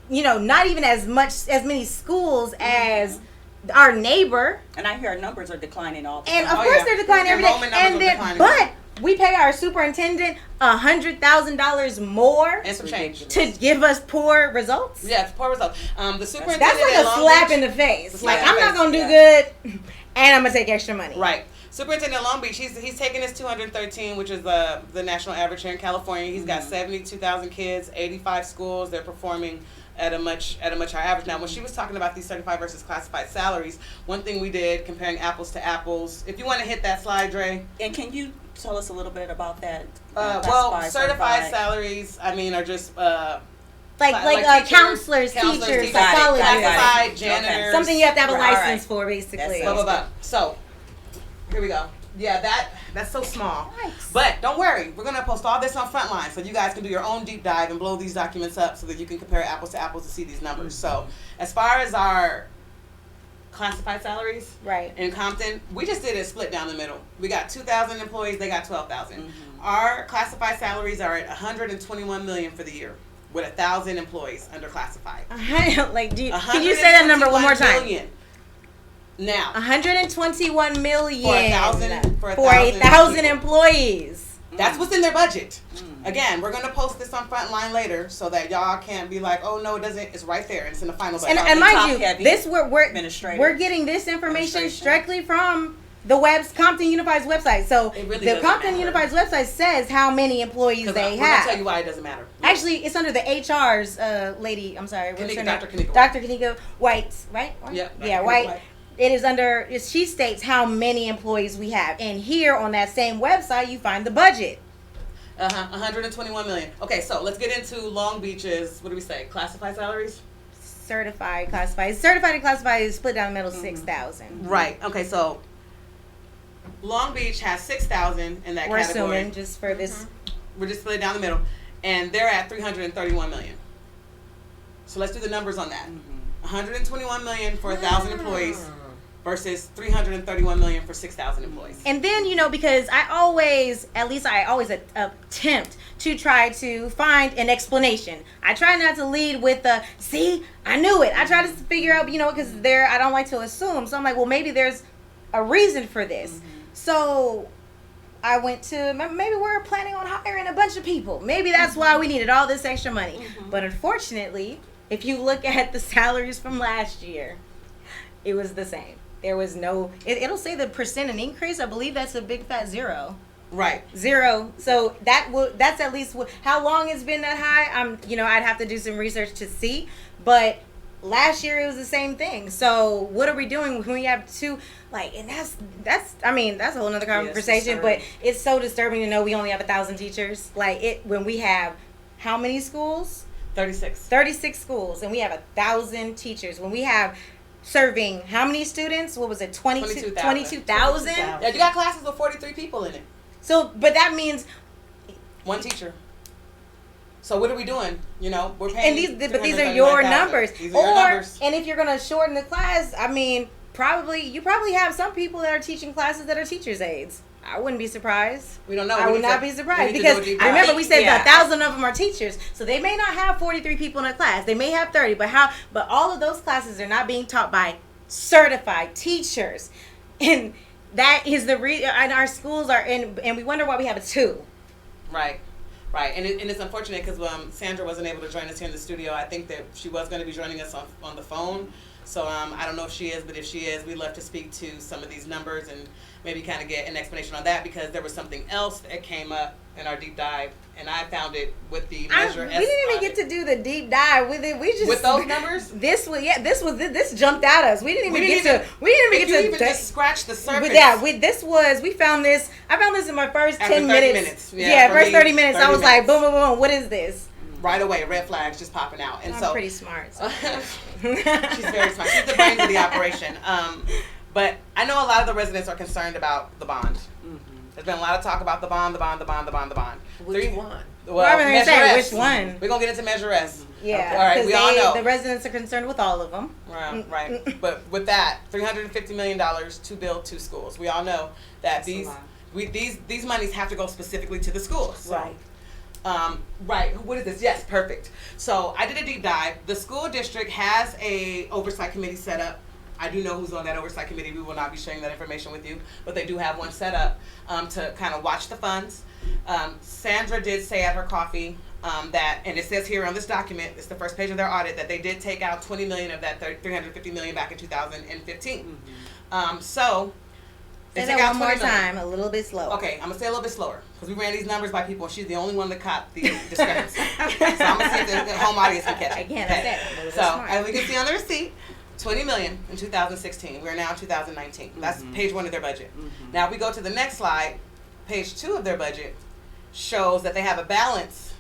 not even as many schools as our neighbor, and I hear our numbers are declining all the and time. of course they're declining every day. But we pay our superintendent $100,000 more and some change to give us poor results. Yeah, poor results. The superintendent. That's like a slap in the face. Like, I'm not gonna do good, and I'm gonna take extra money. Right. Superintendent Long Beach, he's taking his 213, which is the national average here in California. He's got 72,000 kids, 85 schools. They're performing at a much higher average. Now, when she was talking about these certified versus classified salaries, one thing we did, comparing apples to apples, if you want to hit that slide, Dre. And can you tell us a little bit about that? Certified salaries, are just like counselors, teachers, psychologists, classified janitors. Something you have to have a license for, basically. So, here we go. Yeah, that's so small. Nice. But don't worry, we're gonna post all this on Frontline so you guys can do your own deep dive and blow these documents up so that you can compare apples to apples to see these numbers. So as far as our classified salaries in Compton, we just did a split down the middle. We got 2,000 employees, they got 12,000. Our classified salaries are at $121 million for the year, with 1,000 employees under classified. Can you say that number one more time? Million. Now, $121 million for 1,000 employees. That's what's in their budget. Again, we're gonna post this on Frontline later so that y'all can't be like, oh no, it doesn't. It's right there. It's in the final budget. And mind you, we're getting this information strictly from the Compton Unified's website. So the Compton Unified's website says how many employees they have. We're gonna tell you why it doesn't matter. Actually, it's under the HR's lady. I'm sorry, what's her name? Dr. Kanika White, right? Yep. Yeah, White. It is under. She states how many employees we have, and here on that same website, you find the budget. 121 million. Okay, so let's get into Long Beach's. What do we say? Classified salaries. Certified, classified. Certified and classified is split down the middle, 6,000. Right. Okay, so Long Beach has 6,000 in that category. We're assuming just for this. We're just split down the middle, and they're at 331 million. So let's do the numbers on that. 121 million for 1,000 employees versus 331 million for 6,000 employees. And then, because I always attempt to try to find an explanation. I try not to lead with see, I knew it. I try to figure out, because I don't like to assume. So I'm like, well, maybe there's a reason for this. So I went to, maybe we're planning on hiring a bunch of people. Maybe that's why we needed all this extra money. But unfortunately, if you look at the salaries from last year, it was the same. There was no, it'll say the percent an increase. I believe that's a big fat zero. Right. Zero. So that's at least how long it's been that high. I'd have to do some research to see. But last year it was the same thing. So what are we doing when we have two? Like, and that's I mean, that's a whole nother conversation. But it's so disturbing to know we only have 1,000 teachers. Like when we have how many schools? 36 schools, and we have 1,000 teachers. When we have serving how many students? What was it? 22,000. Yeah, you got classes with 43 people in it. So, but that means one teacher. So what are we doing? You know, we're paying. And these are your numbers. These are your numbers. And if you're gonna shorten the class, I mean, you probably have some people that are teaching classes that are teachers' aides. I wouldn't be surprised. We don't know. I would not be surprised because remember we said 1,000 of them are teachers, so they may not have 43 people in a class. They may have 30, but all of those classes are not being taught by certified teachers, and that is the reason. And our schools are and we wonder why we have a 2. Right. And it's unfortunate because Sandra wasn't able to join us here in the studio. I think that she was going to be joining us on the phone. So I don't know if she is, but if she is, we'd love to speak to some of these numbers and maybe kind of get an explanation on that, because there was something else that came up in our deep dive, and I found it with the Measure S. We didn't even get to do the deep dive with it. We just with those numbers. This jumped at us. We didn't even get to just scratch the surface. We found this. I found this in my first After 10 minutes. Yeah, first 30 minutes. I was like, boom, boom, boom. What is this? Right away, red flags just popping out. And I'm pretty smart. So. She's very smart. She's the brains of the operation. But I know a lot of the residents are concerned about the bond. Mm-hmm. There's been a lot of talk about the bond. Which one? Well, Measure S. Which one? We're going to get into Measure S. Yeah. Okay. All right, we all know. The residents are concerned with all of them. Right. But with that, $350 million to build 2 schools. We all know that these monies have to go specifically to the schools. So, right. What is this? Yes, perfect. So I did a deep dive. The school district has a oversight committee set up. I do know who's on that oversight committee. We will not be sharing that information with you, but they do have one set up to kind of watch the funds. Sandra did say at her coffee that, and it says here on this document, it's the first page of their audit, that they did take out $20 million of that $350 million back in 2015. So say that one more time, a little bit slow. Okay, I'm gonna say a little bit slower because we ran these numbers by people, and she's the only one that caught the discrepancy. So I'm gonna see if the home audience can catch it. Again, okay. So as we can see on the receipt, $20 million in 2016. We're now in 2019. That's page 1 of their budget. Now we go to the next slide. Page 2 of their budget shows that they have a balance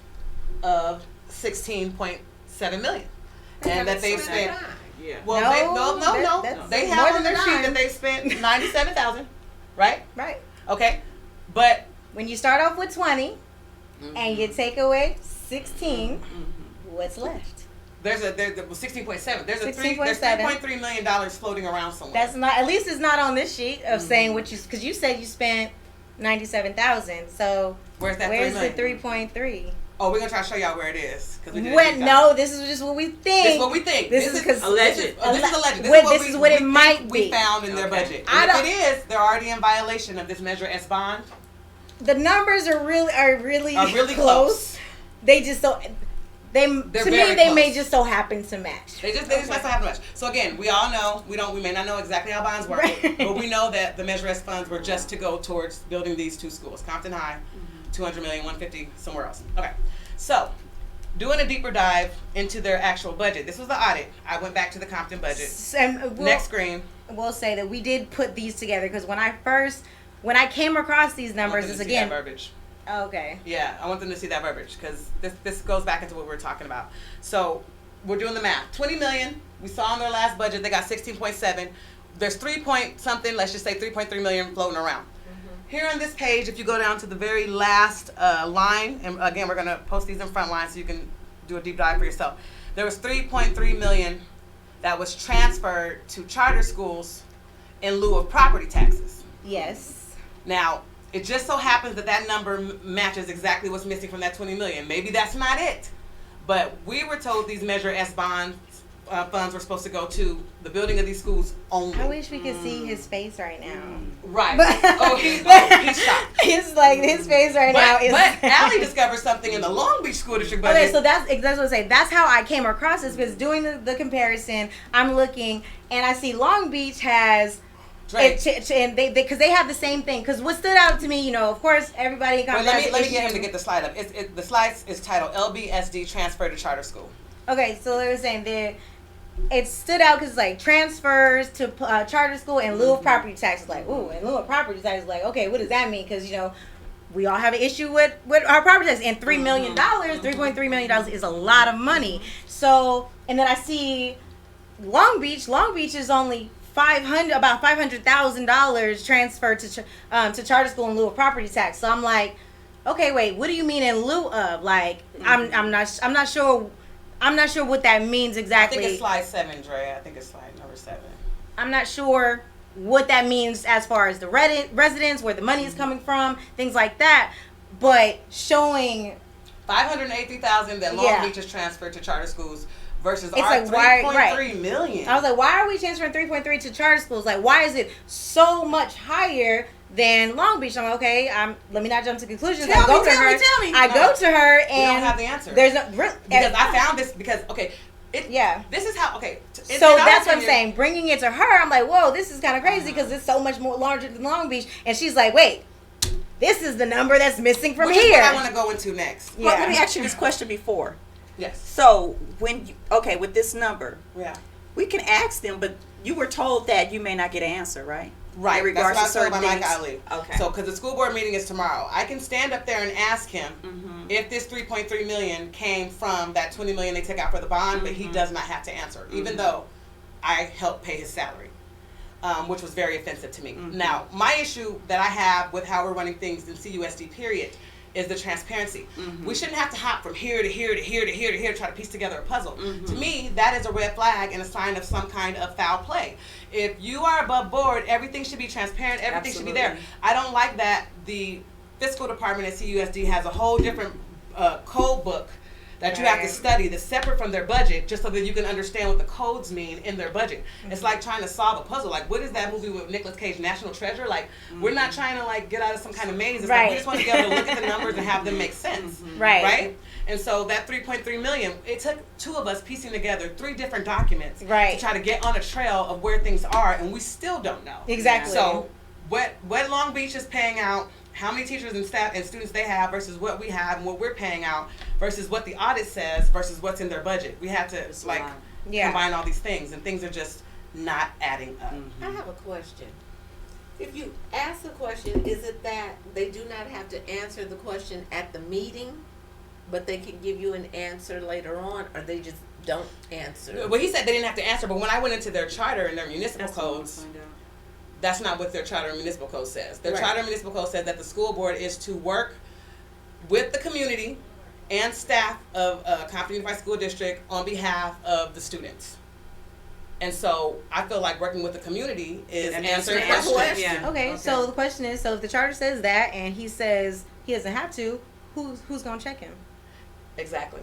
of $16.7 million, and that they've spent. Yeah. Well, no. They have on their sheet that they spent $97,000. Right? Right. Okay. But when you start off with 20 and you take away 16, what's left? There's 16.7. There's $3.3 million floating around somewhere. That's not, at least it's not on this sheet of saying what you, because you said you spent $97,000. So where's the 3.3? Oh, we're gonna try to show y'all where it is. No, this is just what we think. This is what we think. This is alleged. This is alleged. This is what it might be. We found in their budget. And if it is, they're already in violation of this Measure S bond. The numbers are really close. They just don't. They may just so happen to match. They just might so happen to match. So again, we all know we may not know exactly how bonds work, but we know that the Measure S funds were just to go towards building these 2 schools, Compton High, $200 million, $150 somewhere else. Okay, so doing a deeper dive into their actual budget. This was the audit. I went back to the Compton budget. Next screen. We'll say that we did put these together because when I came across these numbers, it's again. Verbiage. Okay. Yeah, I want them to see that verbiage because this goes back into what we were talking about. So we're doing the math. $20 million. We saw in their last budget they got 16.7. There's 3 point something. Let's just say 3.3 million floating around. Here on this page, if you go down to the very last line, and again we're gonna post these in front line so you can do a deep dive for yourself. There was 3.3 million that was transferred to charter schools in lieu of property taxes. Yes. Now, it just so happens that number matches exactly what's missing from that 20 million. Maybe that's not it. But we were told these Measure S bonds funds were supposed to go to the building of these schools only. I wish we could see his face right now. Right. He's shocked. It's like his face right now is. But Allie discovered something in the Long Beach School District budget. Okay, so that's what I say. That's how I came across this because doing the comparison, I'm looking and I see Long Beach has. And they because they have the same thing. Because what stood out to me, of course, everybody. Let me get him to get the slide up. The slide is titled LBSD Transfer to Charter School. Okay, so they were saying it stood out because like transfers to charter school in lieu of property taxes. Like, ooh, in lieu of property taxes. Like, okay, what does that mean? Because we all have an issue with our property tax, and $3 million, $3.3 million is a lot of money. So, and then I see Long Beach. Long Beach is only about $500,000 transferred to charter school in lieu of property tax. So I'm like, okay, wait, what do you mean in lieu of? Like, I'm not sure what that means exactly. I think it's slide 7, Dre. I think it's slide number 7. I'm not sure what that means as far as the residents, where the money is coming from, things like that. But showing $580,000 that Long Beach is transferred to charter schools versus it's our like, $3.3 million. I was like, why are we transferring 3.3 to charter schools? Like, why is it so much higher than Long Beach? I'm like, okay, let me not jump to conclusions. Tell me. Go to her and we don't have the answer. There's no because I found this because this is how so that's what I'm saying. Bringing it to her, I'm like, whoa, this is kind of crazy because it's so much more larger than Long Beach, and she's like, wait, this is the number that's missing from Which here. is what I want to go into next. Well, let me ask you this question before. Yes. So when with this number, we can ask them, but you were told that you may not get an answer, right? Right. In regards That's what to I was told certain by things. Mike Ali. Okay. So, because the school board meeting is tomorrow, I can stand up there and ask him if this $3.3 million came from that $20 million they took out for the bond, but he does not have to answer, even though I helped pay his salary, which was very offensive to me. Now, my issue that I have with how we're running things in CUSD period is the transparency. We shouldn't have to hop from here to here to here to here to here to try to piece together a puzzle. To me, that is a red flag and a sign of some kind of foul play. If you are above board, everything should be transparent, everything should be there. I don't like that the fiscal department at CUSD has a whole different code book that you have to study that's separate from their budget just so that you can understand what the codes mean in their budget. It's like trying to solve a puzzle. Like, what is that movie with Nicolas Cage, National Treasure? Like, we're not trying to like get out of some kind of maze. It's like we just want to be able to look at the numbers and have them make sense. Right? And so that $3.3 million, it took 2 of us piecing together 3 different documents to try to get on a trail of where things are, and we still don't know. Exactly. So what Long Beach is paying out, how many teachers and staff and students they have versus what we have and what we're paying out versus what the audit says versus what's in their budget. We have to combine all these things, and things are just not adding up. I have a question. If you ask a question, is it that they do not have to answer the question at the meeting, but they can give you an answer later on, or they just don't answer? Well, he said they didn't have to answer, but when I went into their charter and their municipal codes, that's not what their charter and municipal code says. Their charter and municipal code says that the school board is to work with the community and staff of Compton Unified School District on behalf of the students. And so I feel like working with the community is answering questions. Okay, so the question is, so if the charter says that and he says he doesn't have to, who's going to check him? Exactly.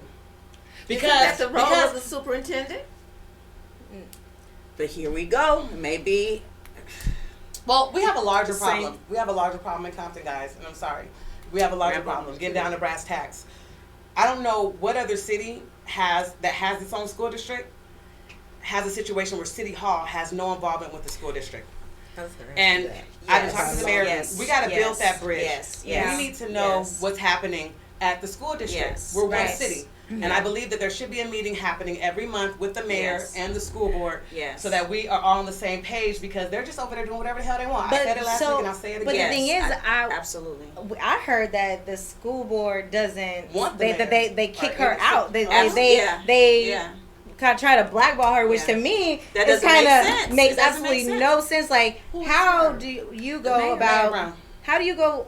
Because that's the role of the superintendent. But here we go. Maybe. Well, we have a larger problem. We have a larger problem in Compton, guys, and I'm sorry. We have a larger problem. Getting down to brass tacks. I don't know what other city has its own school district, has a situation where City Hall has no involvement with the school district. And I've been talking to the mayor. We got to build that bridge. We need to know what's happening at the school district. We're one city. And I believe that there should be a meeting happening every month with the mayor and the school board so that we are all on the same page, because they're just over there doing whatever the hell they want. I said it last week and I'll say it again. But the thing is, absolutely. I heard that the school board doesn't want they kick her out. They kind of try to blackball her, which to me that is kind of makes absolutely no sense. Like, how do you go about? How do you go?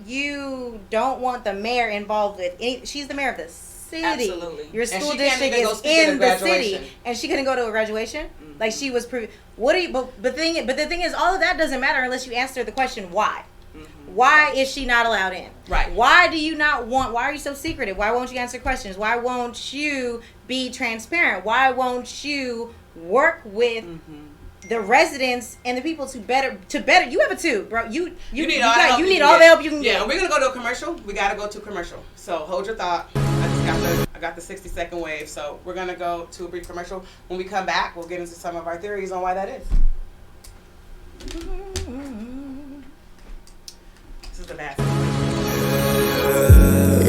You don't want the mayor involved with any. She's the mayor of the city. Absolutely. Your school district is in the city, and she couldn't go to a graduation. Like, she was. What do you? But the thing is, all of that doesn't matter unless you answer the question why. Why is she not allowed in? Right. Why do you not want? Why are you so secretive? Why won't you answer questions? Why won't you be transparent? Why won't you work with the residents and the people to better? You have a too, bro. You need all the help you can get. Yeah, we're gonna go to a commercial. We gotta go to a commercial. So hold your thought. I got the 60-second wave. So we're gonna go to a brief commercial. When we come back, we'll get into some of our theories on why that is. This is the bad.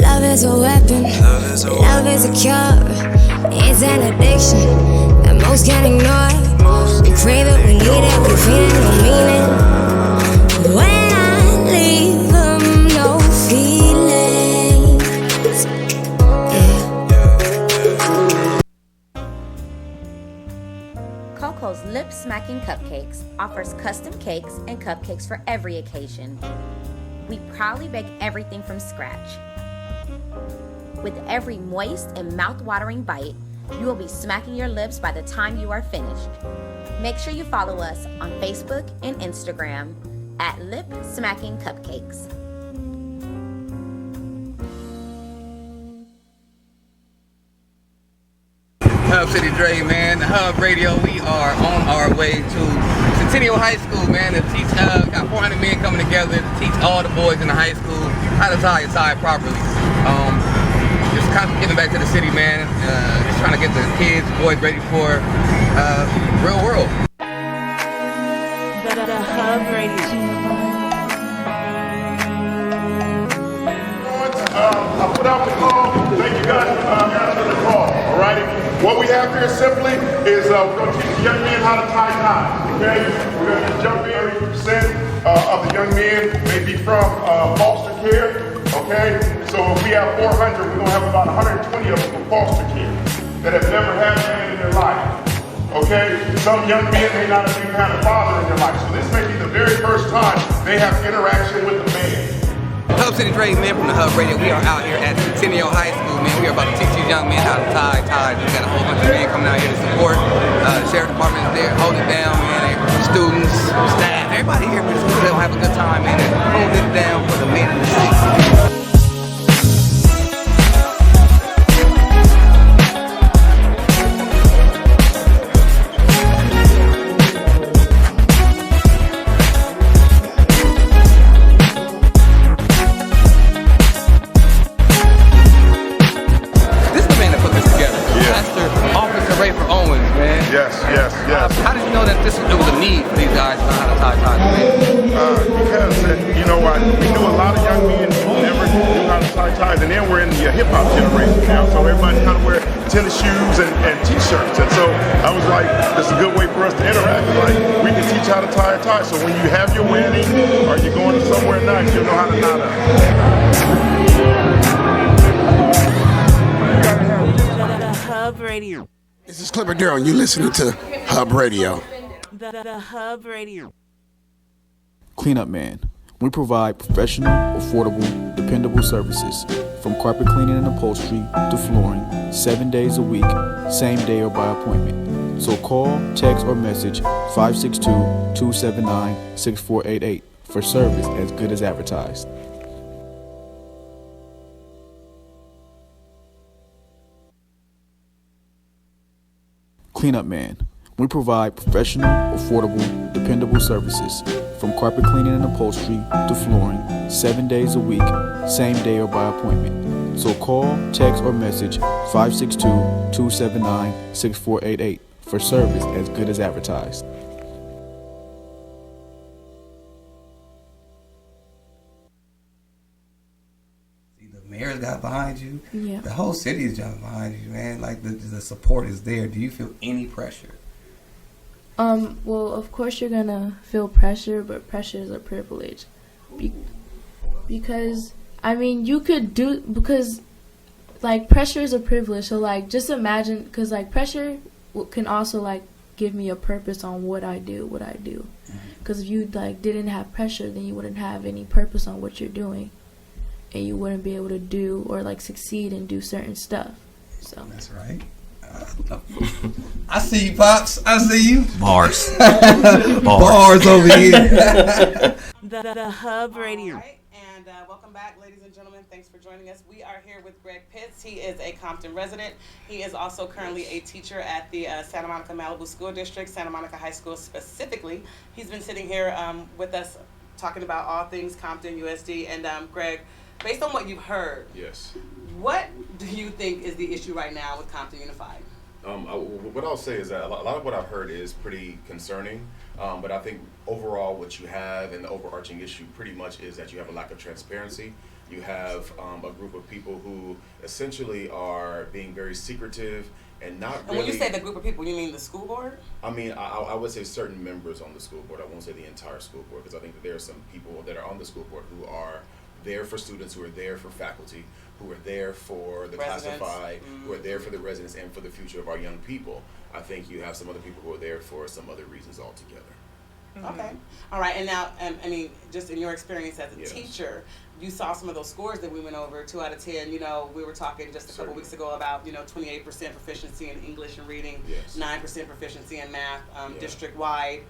Love is a weapon. Love is a cure. It's an addiction. most can't ignore. We crave it, we need it, we feel it, no meaning. When I leave them, no feelings. Coco's Lip Smacking Cupcakes offers custom cakes and cupcakes for every occasion. We proudly bake everything from scratch. With every moist and mouth-watering bite, you will be smacking your lips by the time you are finished. Make sure you follow us on Facebook and Instagram at Lip Smacking Cupcakes. Hub City Dre, man. The Hub Radio, we are on our way to Centennial High School, man, to teach, got 400 men coming together to teach all the boys in the high school how to tie a tie properly. Just constantly giving back to the city, man. Just trying to get the kids, boys ready for real world. The Hub Radio. I put out the call. Thank you guys for answering the call. All righty. What we have here simply is we're going to teach young men how to tie ties. Okay. We're going to jump in 30% of the young men may be from foster care. Okay. So if we have 400, we're going to have about 120 of them from foster care that have never had a man in their life. Okay. Some young men may not have even had a father in their life. So this may be the very first time they have interaction with a man. Hub City Dre, man, from the Hub Radio. We are out here at Centennial High School, man. We are about to teach these young men how to tie ties. We got a whole bunch of men coming out here to support. The sheriff department is there, holding it down, man. Students, staff, everybody here, man. They're gonna have a good time, man. They're holding it down for the men in the city. Yes. How did you know that it was a need for these guys to know how to tie ties? Because, you know what, we knew a lot of young men who never knew how to tie ties, and then we're in the hip-hop generation now, so everybody kind of wear tennis shoes and t-shirts, and so I was like, this is a good way for us to interact. Like, we can teach how to tie a tie, so when you have your wedding, or you're going to somewhere nice, you'll know how to knot up. The Hub Radio. This is Clipper Darrell, and you're listening to Hub Radio. The Hub Radio. Cleanup Man. We provide professional, affordable, dependable services from carpet cleaning and upholstery to flooring, 7 days a week, same day or by appointment. So call, text, or message 562-279-6488 for service as good as advertised. Cleanup Man. We provide professional, affordable, dependable services from carpet cleaning and upholstery to flooring, 7 days a week, same day or by appointment. So call, text, or message 562-279-6488 for service as good as advertised. The mayor's got behind you. Yeah. The whole city is jumping behind you, man. Like the support is there. Do you feel any pressure? Well, of course you're gonna feel pressure, but pressure is a privilege. Because, I mean, you could do, because, like, pressure is a privilege. So, like, just imagine, because, like, pressure can also, like, give me a purpose on what I do. Because if you, like, didn't have pressure, then you wouldn't have any purpose on what you're doing. And you wouldn't be able to do or, like, succeed and do certain stuff. So that's right. I see you, Pops. I see you. Bars. Bars over here. The Hub Radio. All right, and welcome back, ladies and gentlemen. Thanks for joining us. We are here with Greg Pitts. He is a Compton resident. He is also currently a teacher at the Santa Monica Malibu School District, Santa Monica High School specifically. He's been sitting here with us talking about all things Compton, USD. And Greg, based on what you've heard, yes, what do you think is the issue right now with Compton Unified? What I'll say is that a lot of what I've heard is pretty concerning, but I think overall what you have and the overarching issue pretty much is that you have a lack of transparency. You have a group of people who essentially are being very secretive and not And really. when you say the group of people, you mean the school board? I mean, I would say certain members on the school board. I won't say the entire school board, because I think that there are some people that are on the school board who are there for students, who are there for faculty, who are there for the Residents. classified, who are there for the residents and for the future of our young people. I think you have some other people who are there for some other reasons altogether. Okay. All right. And now, I mean, just in your experience as a Yes. teacher, you saw some of those scores that we went over, 2 out of 10. You know, we were talking just a couple weeks ago about, 28% proficiency in English and reading, Yes. 9% proficiency in math, Yeah. district-wide.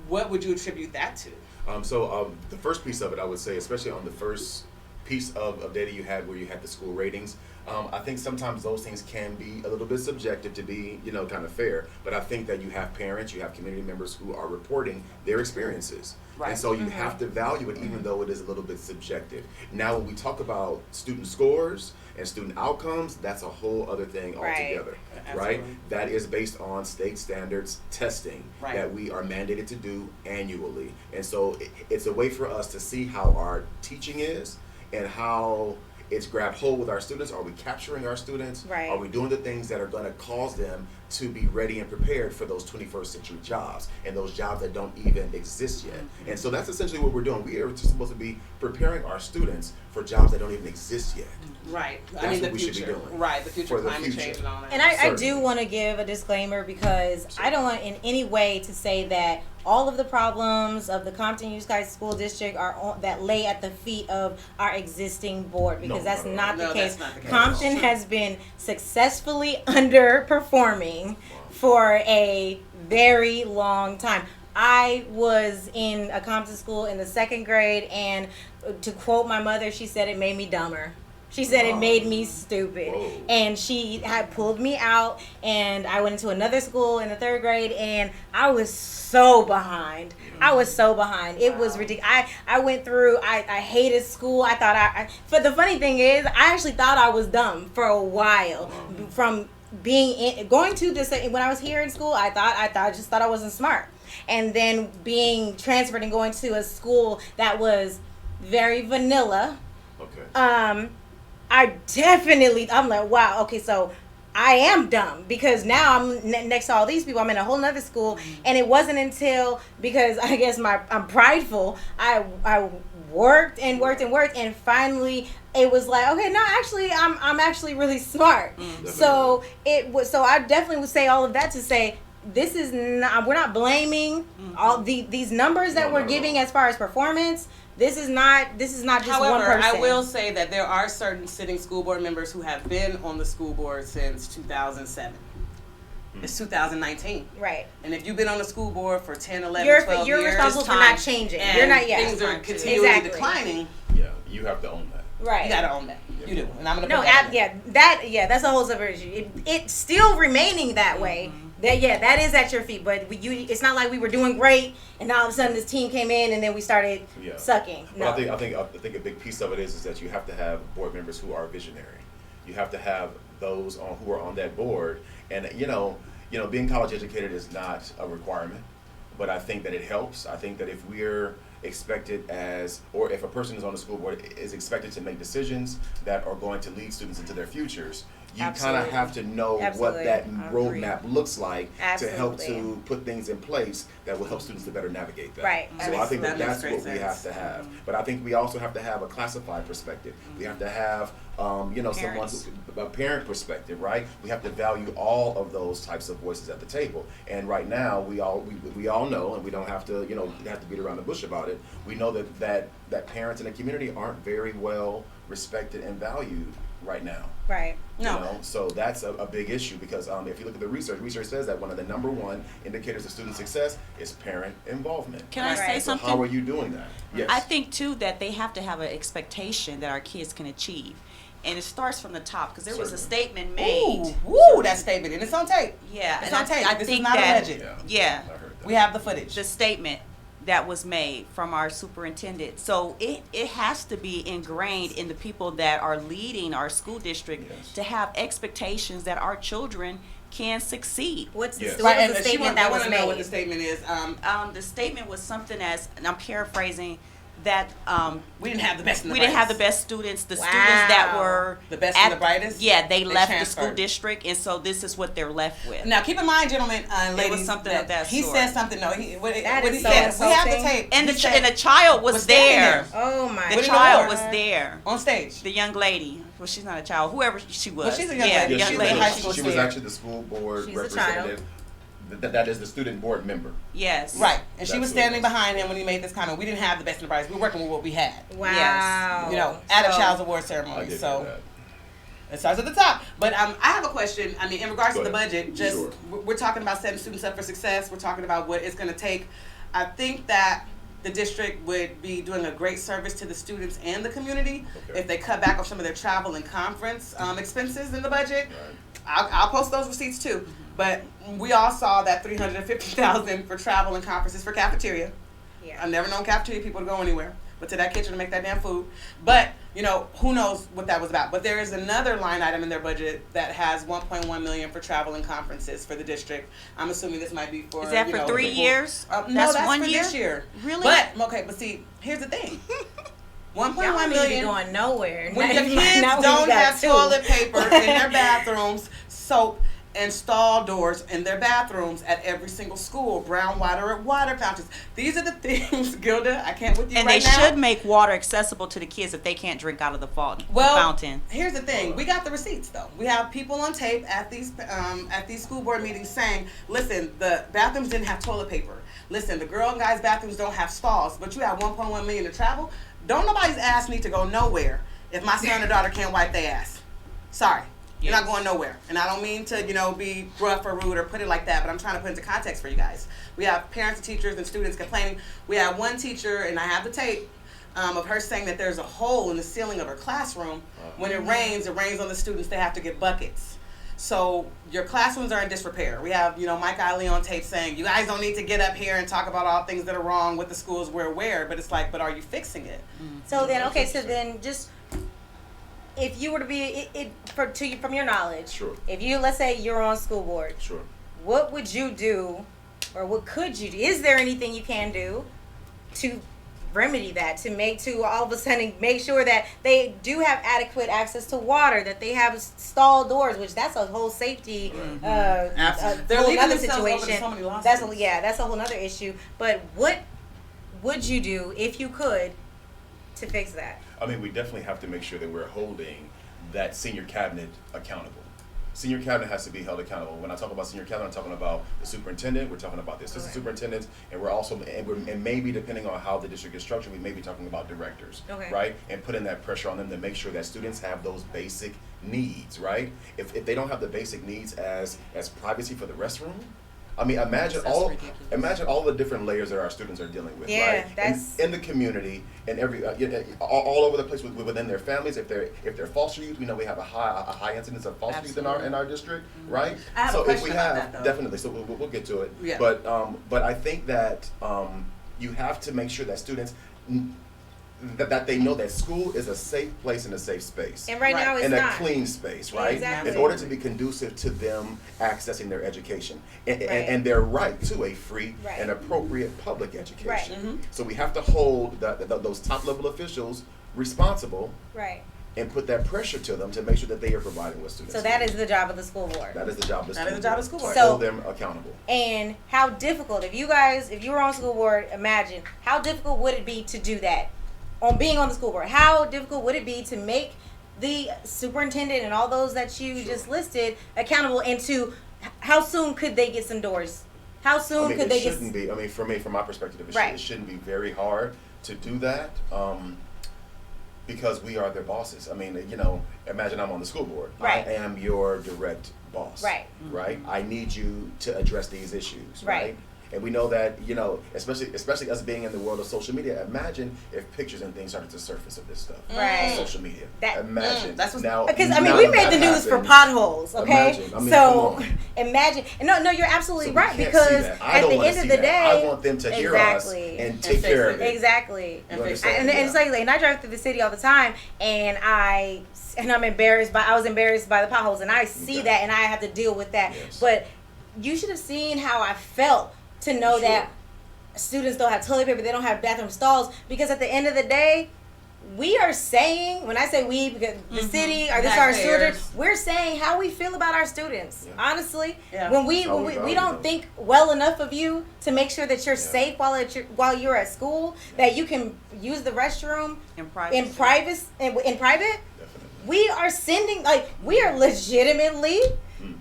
What would you attribute that to? The first piece of it, I would say, especially on the first piece of data you had where you had the school ratings, I think sometimes those things can be a little bit subjective to be, kind of fair. But I think that you have parents, you have community members who are reporting their experiences. Right. And so you have to value it even though it is a little bit subjective. Now, when we talk about student scores and student outcomes, that's a whole other thing altogether, right? That is based on state standards testing that we are mandated to do annually. And so it's a way for us to see how our teaching is and how it's grabbed hold with our students. Are we capturing our students? Right. Are we doing the things that are going to cause them to be ready and prepared for those 21st century jobs and those jobs that don't even exist yet? And so that's essentially what we're doing. We are just supposed to be preparing our students for jobs that don't even exist yet. Right. That's I mean, what the we future. should be doing. Right. The future, For the climate future. change and all that. And I do want to give a disclaimer because I don't want in any way to say that all of the problems of the Compton Union Sky School District that lay at the feet of our existing board, because that's not the case. Compton has been successfully underperforming for a very long time. I was in a Compton school in the 2nd grade, and to quote my mother, she said it made me dumber. She said it made me stupid. And she had pulled me out, and I went into another school in the 3rd grade, and I was so behind. It was ridiculous. I went through, I hated school. I thought but the funny thing is, I actually thought I was dumb for a while. From going to this, when I was here in school, I just thought I wasn't smart. And then being transferred and going to a school that was very vanilla. Okay. I'm like, wow, okay, so I am dumb because now I'm next to all these people. I'm in a whole nother school, and it wasn't until, because I guess I'm prideful, I worked and worked and worked, and finally it was like, okay, no, actually I'm actually really smart. So I definitely would say all of that to say, this is not, we're not blaming all these numbers that we're giving as far as performance. This is not just However, one person. I will say that there are certain sitting school board members who have been on the school board since 2007. It's 2019. Right. And if you've been on the school board for 10, 11, 12 you're years, responsible for not changing. You're not, things are continually declining. Yeah, you have to own that. Right. You got to own that. You do. And I'm going to put that's a whole separate issue. It's still remaining that way. That is at your feet, but it's not like we were doing great and all of a sudden this team came in and then we started sucking. No. Well, I think a big piece of it is that you have to have board members who are visionary. You have to have those who are on that board, and being college educated is not a requirement, but I think that it helps. I think that if we're expected or if a person is on the school board is expected to make decisions that are going to lead students into their futures, you kind of have to know what that roadmap looks like to help to put things in place that will help students to better navigate that. Right. So I think that's what we have to have. But I think we also have to have a classified perspective. We have to have, a parent perspective, right? We have to value all of those types of voices at the table. And right now, we all know, and we don't have to, have to beat around the bush about it. We know that parents in the community aren't very well respected and valued right now. Right. So that's a big issue because if you look at the research says that one of the number one indicators of student success is parent involvement. Can I say something? So how are you doing that? Yes. I think too that they have to have an expectation that our kids can achieve. And it starts from the top because there was a statement made. Ooh, that statement, and it's on tape. Yeah, it's and on tape. I think not that, alleged. Yeah, we have the footage. The statement that was made from our superintendent. So it has to be ingrained in the people that are leading our school district to have expectations that our children can succeed. What's the statement that was made? Know what the statement is. The statement was something as, and I'm paraphrasing, that we didn't have the best. We didn't have the best students. The students that were the best and the brightest. Yeah, they left transferred. the school district, and so this is what they're left with. Now, keep in mind, gentlemen, ladies, it was something of that he sort. said something. No, what he is said. so We have the insulting. tape. And He said- and the child was there. Oh my The With an child award. was there on stage. The young lady. Well, she's not a child. Whoever she was. Well, she's a young yeah, lady. the young She was lady. in high school. She was actually the school board She's a representative. That is the student board member. Yes. Right. And she That's was what it standing was. behind him when he made this comment. We didn't have the best and the brightest. We were working with what we had. Wow. Yes. You know, at a So- child's award I ceremony. did So know that. it starts at the top. But I have a question. I mean, in regards Go to the ahead. budget, just Sure. we're talking about setting students up for success. We're talking about what it's going to take. I think that the district would be doing a great service to the students and the community if they cut back on some of their travel and conference expenses in the budget. Right. I'll post those receipts too. But we all saw that $350,000 for travel and conferences for cafeteria. Yeah. I've never known cafeteria people to go anywhere but to that kitchen to make that damn food. But, you know, who knows what that was about. But there is another line item in their budget that has $1.1 million for travel and conferences for the district. I'm assuming this might be for, Is that you for know, 3 people- years? No, that's 1 for year? this year. Really? But see, here's the thing. Y'all $1.1 need to be million. going nowhere. When Not your even- kids now we don't got have two. toilet paper in their bathrooms, soap, and stall doors in their bathrooms at every single school, brown water at water fountains. These are the things, Gilda, I can't with you And right they now. should make water accessible to the kids if they can't drink out of the Well, fountain. here's the thing. We got the receipts, though. We have people on tape at these school board meetings saying, listen, the bathrooms didn't have toilet paper. Listen, the girl and guys' bathrooms don't have stalls, but you have $1.1 million to travel. Don't nobody's ass need to go nowhere if my son or daughter can't wipe their ass. Sorry. You're not going nowhere. And I don't mean to, be rough or rude or put it like that, but I'm trying to put it into context for you guys. We have parents and teachers and students complaining. We have one teacher, and I have the tape, of her saying that there's a hole in the ceiling of her classroom. When it rains on the students. They have to get buckets. So your classrooms are in disrepair. We have, Mike Eiley on tape saying, you guys don't need to get up here and talk about all things that are wrong with the schools we're aware. But it's like, but are you fixing it? So then, just if you were to be from your knowledge, Sure. if you, let's say you're on school board, Sure. what would you do, or what could you do? Is there anything you can do to remedy that, to all of a sudden make sure that they do have adequate access to water, that they have stall doors, which that's a whole safety Absolutely. They're whole leaving other themselves open to situation. so many lawsuits. That's a whole other issue. But what would you do if you could to fix that? I mean, we definitely have to make sure that we're holding that senior cabinet accountable. Senior cabinet has to be held accountable. When I talk about senior cabinet, I'm talking about the superintendent, we're talking about the assistant superintendents, and we're also, and maybe depending on how the district is structured, we may be talking about directors, right? And putting that pressure on them to make sure that students have those basic needs, right? If they don't have the basic needs as privacy for the restroom, I mean, imagine all the different layers that our students are dealing with, right? That's in the community and every all over the place within their families. If they're foster youth, we know we have a high incidence of foster youth in our district, right? I have so a question if we about have that, though. definitely, so we'll get to it. Yeah. But I think that you have to make sure that students. That they know that school is a safe place and a safe space. And right now it's and not. a clean space, right? Exactly. In order to be conducive to them accessing their education. And their right to a free and appropriate public education. Right. Mm-hmm. So we have to hold those top level officials responsible and put that pressure to them to make sure that they are providing what students So that is the job of the school board. That is the job of the school board. So, hold them accountable. And how difficult, if you were on school board, imagine, how difficult would it be to do that? On being on the school board, how difficult would it be to make the superintendent and all those that you just listed accountable, and to how soon could they get some doors? How soon could they get? It shouldn't be. I mean, from my perspective, it shouldn't be very hard to do that. Because we are their bosses. I mean, imagine I'm on the school board. Right. I am your direct boss. Right. Right. I need you to address these issues. Right. And we know that, especially us being in the world of social media, imagine if pictures and things started to surface of this stuff. Right. On social media. That's what's now. Because now we made the news for happens, potholes, okay? Imagine. I mean, so come on. imagine. No, you're absolutely So we right, can't because see that. I at don't the wanna end of see the that. day, I want them to hear us and take care of it. Exactly. You understand? And it's like, and I drive through the city all the time, and I'm embarrassed I was embarrassed by the potholes, and I see that, and I have to deal with that. Yes. But you should have seen how I felt to know that students don't have toilet paper, they don't have bathroom stalls, because at the end of the day, we are saying, when I say we, because the city or this our children, we're saying how we feel about our students. Yeah. Honestly, when we don't think well enough of you to make sure that you're safe while you're at school, that you can use the restroom in private. We are sending, like, we are legitimately,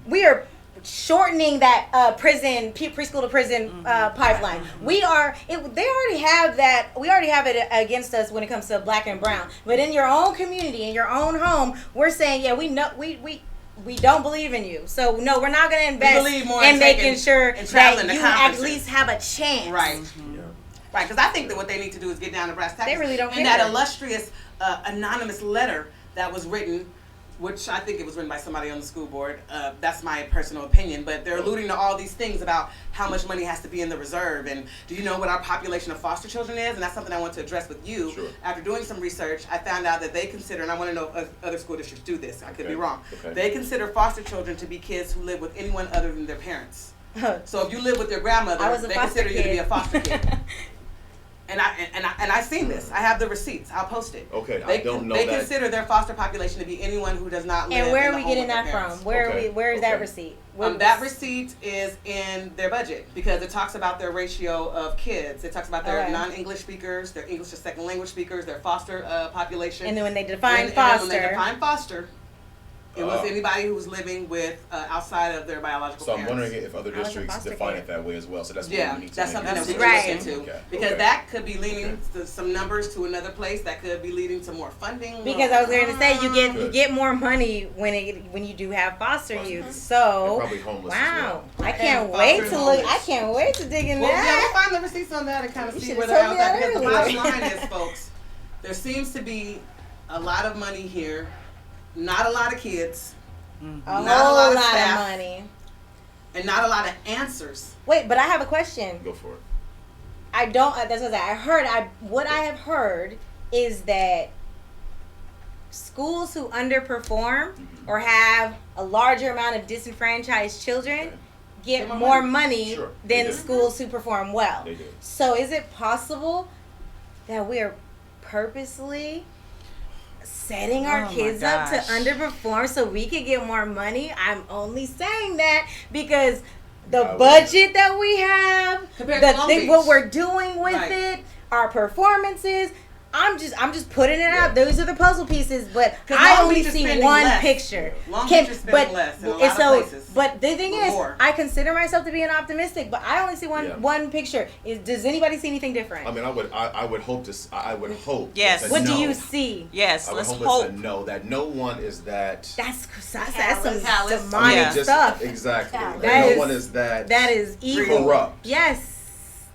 we are shortening that preschool to prison pipeline. We are. They already have that. We already have it against us when it comes to black and brown. But in your own community, in your own home, we're saying, yeah, we know we don't believe in you. So no, we're not going to invest in making sure that you at least have a chance. Right. Right. Because I think that what they need to do is get down to brass tacks. They really don't care. And that illustrious anonymous letter that was written, which I think it was written by somebody on the school board. That's my personal opinion. But they're alluding to all these things about how much money has to be in the reserve. And do you know what our population of foster children is? And that's something I want to address with you. Sure. After doing some research, I found out that they consider, and I want to know if other school districts do this. I could be wrong. Okay. They consider foster children to be kids who live with anyone other than their parents. So if you live with your grandmother, they consider you to be a foster kid. And I seen this. I have the receipts. I'll post it. Okay, I don't know. They consider their foster population to be anyone who does not live. And where in are we getting that from? Where is that receipt? That receipt is in their budget because it talks about their ratio of kids. It talks about their non-English speakers, their English as second language speakers, their foster population. And then when they define foster, it was anybody who was living with outside of their biological parents. So I'm wondering if other districts define it that way as well. So that's what we need to that's something that we can look into. Because that could be leading to some numbers to another place. That could be leading to more funding. Because I was going to say you get more money when you do have foster youth. So probably homeless wow, I can't wait to look. I can't wait to dig in that. Yeah, we'll find the receipts on that and kind of see where they're at. Because the bottom line is, folks, there seems to be a lot of money here. Not a lot of kids, not a lot of staff, of money, and not a lot of answers. Wait, but I have a question. Go for it. I don't. That's what I heard. What I have heard is that schools who underperform or have a larger amount of disenfranchised children get more money than schools who perform well. They do. So is it possible that we are purposely setting our kids up to underperform so we could get more money? I'm only saying that because the budget that we have, what we're doing with it, our performances. I'm just putting it out. Those are the puzzle pieces, but I only see one picture. Long Beach is spending less in a lot of places. But the thing is, I consider myself to be an optimistic, but I only see one picture. Does anybody see anything different? I mean, I would hope to. I would hope. Yes. What do you see? Yes. Let's hope. That no one is that. That's some demonic stuff. Exactly. No one is that. That is evil. Corrupt. Yes.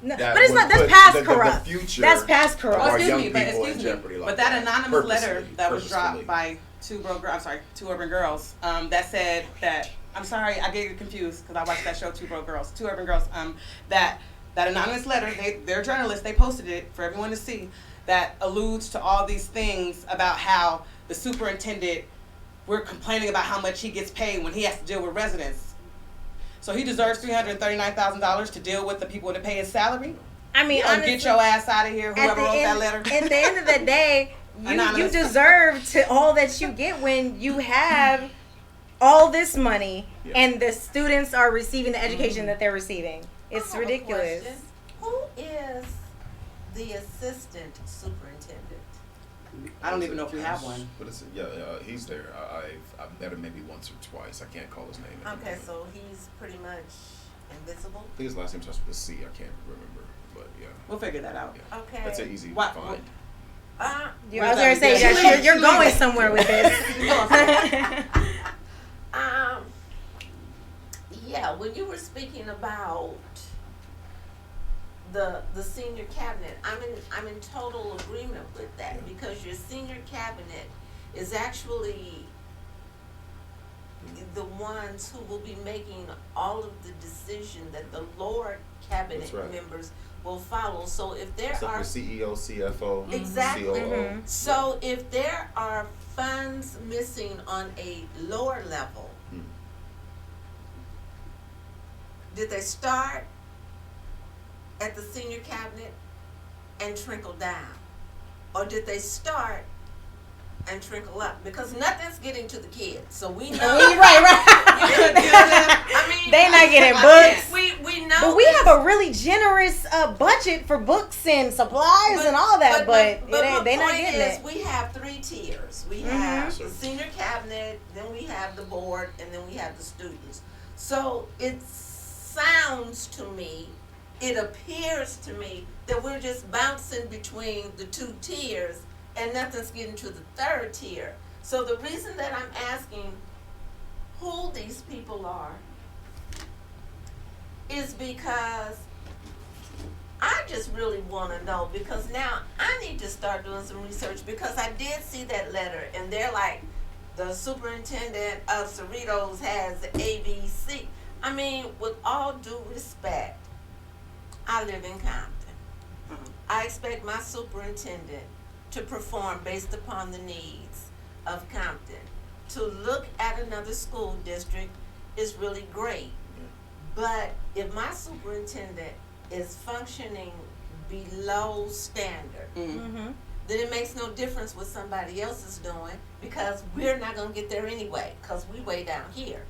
No, but it's not. That's past corrupt. That's past corrupt. Excuse me. But that anonymous letter that was dropped by two urban girls. That said that I'm sorry, I get confused because I watched that show, Two Urban Girls. That anonymous letter, they're journalists. They posted it for everyone to see. That alludes to all these things about how the superintendent. We're complaining about how much he gets paid when he has to deal with residents. So he deserves $339,000 to deal with the people to pay his salary? I mean, honestly, get your ass out of here, whoever wrote that letter. At the end of the day, you deserve to all that you get when you have all this money and the students are receiving the education that they're receiving. It's ridiculous. Who is the assistant superintendent? I don't even know if we have one. But he's there. I've met him maybe once or twice. I can't call his name. Okay, so he's pretty much invisible. I think his last name starts with a C. I can't remember, but yeah. We'll figure that out. Yeah. Okay. That's an easy find. I was going to say you're going somewhere with this. Yeah, when you were speaking about the senior cabinet, I'm in total agreement with that because your senior cabinet is actually the ones who will be making all of the decision that the lower cabinet members will follow. So if there are the CEO, CFO, exactly, COO. So if there are funds missing on a lower level, did they start at the senior cabinet and trickle down? Or did they start and trickle up? Because nothing's getting to the kids. So we know. Right. I mean, They not getting books. We know. But we have a really generous budget for books and supplies and all that, but they not getting it. We have 3 tiers. We have the senior cabinet, then we have the board, and then we have the students. So it sounds to me, it appears to me that we're just bouncing between the 2 tiers and nothing's getting to the 3rd tier. So the reason that I'm asking who these people are is because I just really want to know, because now I need to start doing some research, because I did see that letter and they're like, the superintendent of Cerritos has ABC. I mean, with all due respect, I live in Compton. I expect my superintendent to perform based upon the needs of Compton. To look at another school district is really great. But if my superintendent is functioning below standard, then it makes no difference what somebody else is doing, because we're not going to get there anyway, because we way down here.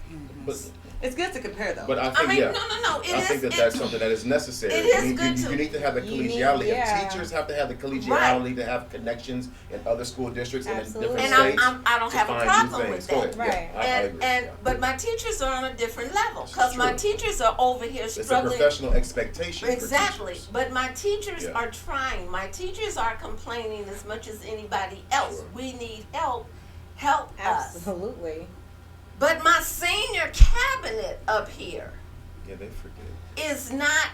But it's good to compare, though. But I think, no. I think that's something that is necessary. It is good you need to have the collegiality. Teachers have to have the collegiality to have connections in other school districts and in different states. And I don't have a problem with that. Right. I agree. But my teachers are on a different level, because my teachers are over here struggling. It's a professional expectation. Exactly. For but my teachers are trying. My teachers are complaining as much as anybody else. Sure. We need help. Help us. Absolutely. But my senior cabinet up here they forget. is not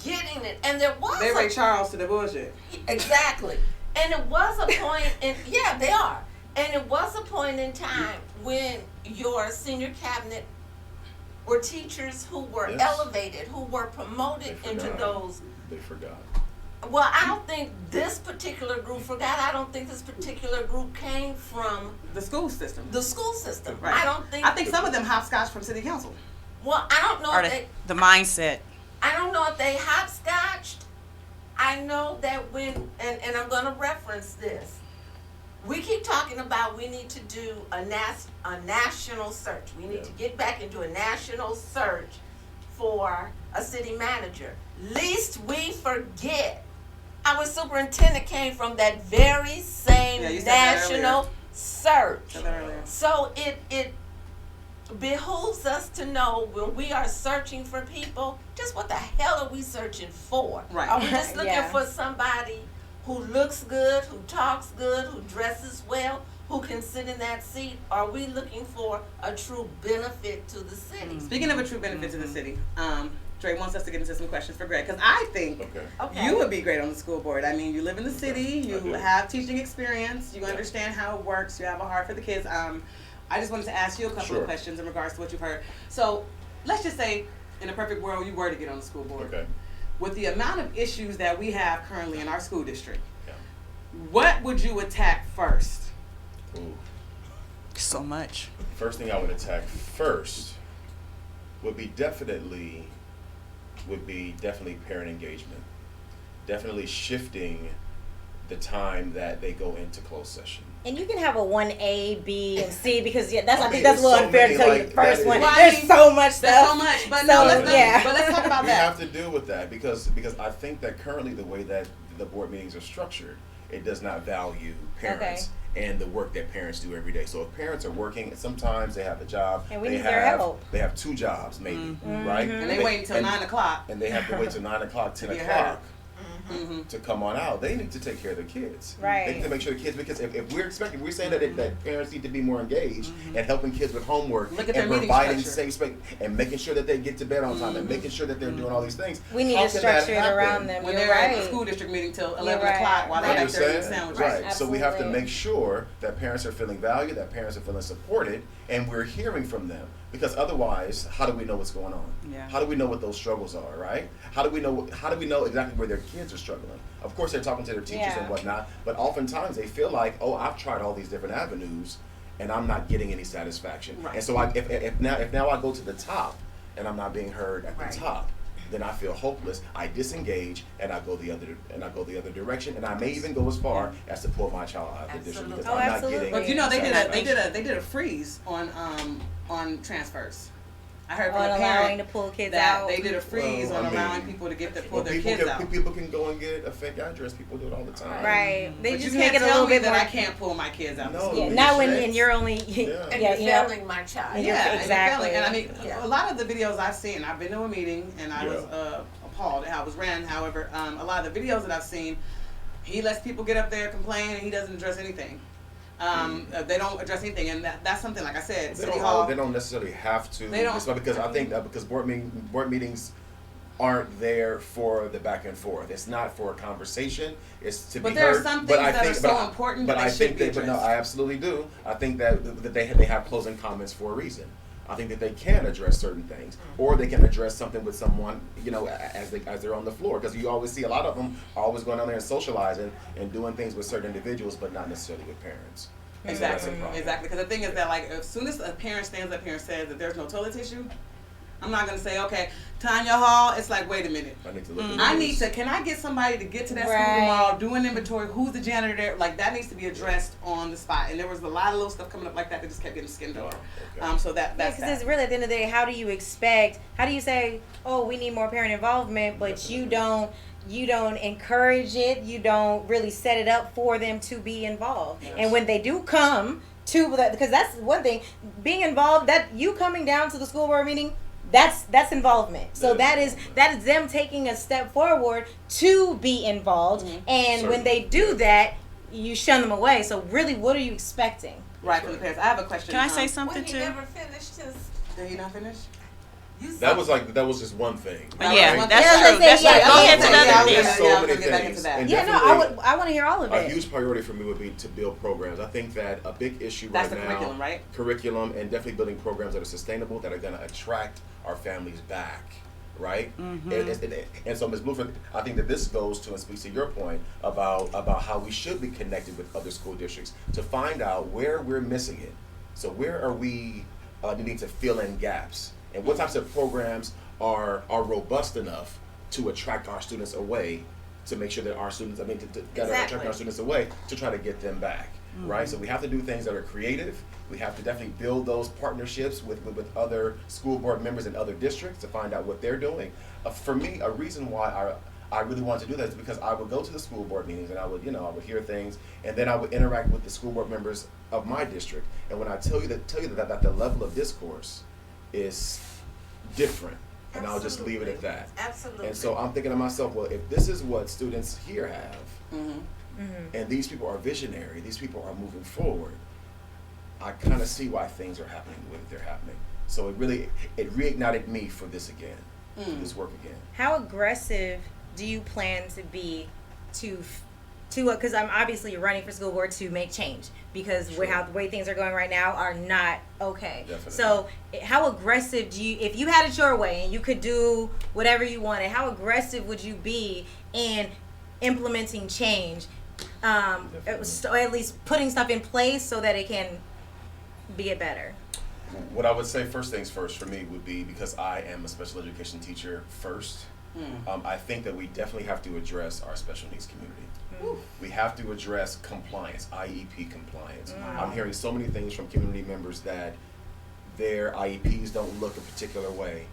getting it. And there was They Ray Charles to the bullshit. Exactly. And it was a point in they are. And it was a point in time when your senior cabinet were teachers who were elevated, who were promoted into those. They forgot. Well, I don't think this particular group forgot. I don't think this particular group came from the school system. The school system. Right. I think some of them hopscotch from city council. Well, I don't know if the mindset. I don't know if they hopscotched. I know that when, and I'm going to reference this, we keep talking about we need to do a national search. We need to get back into a national search for a city manager. Least we forget, our superintendent came from that very same national search. So it behooves us to know, when we are searching for people, just what the hell are we searching for? Right. Are we just looking for somebody who looks good, who talks good, who dresses well, who can sit in that seat? Are we looking for a true benefit to the city? Speaking of a true benefit to the city, Dre wants us to get into some questions for Greg, because I think you would be great on the school board. I mean, you live in the city, you have teaching experience, you understand how it works, you have a heart for the kids. I just wanted to ask you a couple of questions in regards to what you've heard. So let's just say, in a perfect world, you were to get on the school board. With the amount of issues that we have currently in our school district, what would you attack first? Ooh. So much. First thing I would attack first would be definitely parent engagement. Definitely shifting the time that they go into closed session. And you can have a 1A, B, and C, because I think that's a little unfair to tell you the first one. Well, there's so much stuff. There's so much, but let's talk about we that. have to deal with that because I think that currently the way that the board meetings are structured, it does not value parents and the work that parents do every day. So if parents are working, sometimes they have a job. And we need their help. They have 2 jobs maybe, right? And they wait until 9 o'clock. And they have to wait till 9 o'clock, 10 o'clock. To come on out, they need to take care of their kids. Right. They need to make sure the kids, because if we're saying that parents need to be more engaged and helping kids with homework and providing safe space and making sure that they get to bed on time and making sure that they're doing all these things. We need to structure it around them. When they're at the school district meeting till 11 o'clock while they're back there eating sandwiches. Right. So we have to make sure that parents are feeling valued, that parents are feeling supported, and we're hearing from them. Because otherwise, how do we know what's going on? Yeah. How do we know what those struggles are, right? How do we know exactly where their kids are struggling? Of course, they're talking to their teachers and whatnot, but oftentimes they feel like, oh, I've tried all these different avenues, and I'm not getting any satisfaction. Right. And so if now I go to the top, and I'm not being heard at the top, then I feel hopeless. I disengage and I go the other direction, and I may even go as far as to pull my child out of the district because I'm not getting. But you know they satisfaction. did a freeze on transfers. I heard from On a allowing parent to pull kids that out. they did a freeze on allowing people to pull their kids out. People can go and get a fake address. People do it all the time. Right. They But just you make can't it a tell little me bit that more. I can't pull my kids out. No, Yeah, not when and you're only. And Yeah, you're you know. failing my child. And Yeah, exactly. And I mean, a lot of the videos I've seen, I've been to a meeting and I was appalled at how it was ran. However, a lot of the videos that I've seen, he lets people get up there, complain, and he doesn't address anything. They don't address anything, and that's something, like I said, City Hall. They don't necessarily have to. They don't. Because I think that because board meetings aren't there for the back and forth. It's not for a conversation. It's to be heard. But there are some things that are so important that they should be addressed. But no, I absolutely do. I think that they have closing comments for a reason. I think that they can address certain things, or they can address something with someone, you know, as they're on the floor. Because you always see a lot of them always going down there and socializing and doing things with certain individuals, but not necessarily with parents. Exactly. Exactly. Because the thing is that, like, as soon as a parent stands up here and says that there's no toilet tissue, I'm not gonna say, okay, Tanya Hall. It's like, wait a minute. I need to look. Can I get somebody to get to that school tomorrow, do an inventory? Who's the janitor there? Like, that needs to be addressed on the spot. And there was a lot of little stuff coming up like that just kept getting skimmed over. So that's because it's really at the end of the day, how do you say, oh, we need more parent involvement, but you don't encourage it, you don't really set it up for them to be involved. Yes. And when they do come to that, because that's one thing, being involved, that you coming down to the school board meeting, that's involvement. So that is them taking a step forward to be involved. Mm-hmm. And when they do that, you shun them away. So really, what are you expecting? Right, from the parents. I have a question. Can I say something too? He never finished his. Did he not finish? That was just one thing. Yeah, right? that's true. That's right. Go ahead to the other There's thing. so many things. And I want to hear all of it. A huge priority for me would be to build programs. I think that a big issue right now. That's the curriculum, right? Curriculum, and definitely building programs that are sustainable, that are going to attract our families back. Right? Mm-hmm. And so, Ms. Blueford, I think that this goes to and speaks to your point about how we should be connected with other school districts to find out where we're missing it. So where are we needing to fill in gaps? And what types of programs are robust enough to attract our students away, to make sure that our students, attract our students away to try to get them back, right? So we have to do things that are creative. We have to definitely build those partnerships with other school board members in other districts to find out what they're doing. For me, a reason why I really wanted to do that is because I would go to the school board meetings and I would hear things, and then I would interact with the school board members of my district. And when I tell you that the level of discourse is different, and I'll just leave it at that. Absolutely. And so I'm thinking to myself, well, if this is what students here have, and these people are visionary, these people are moving forward, I kind of see why things are happening the way that they're happening. So it reignited me for this again, this work again. How aggressive do you plan to be to because I'm obviously running for school board to make change, because the way things are going right now are not okay. Definitely. So how aggressive if you had it your way and you could do whatever you wanted, how aggressive would you be in implementing change? At least putting stuff in place so that it can get better. What I would say, first things first for me, would be, because I am a special education teacher first, I think that we definitely have to address our special needs community. We have to address compliance, IEP compliance. I'm hearing so many things from community members that their IEPs don't look a particular way,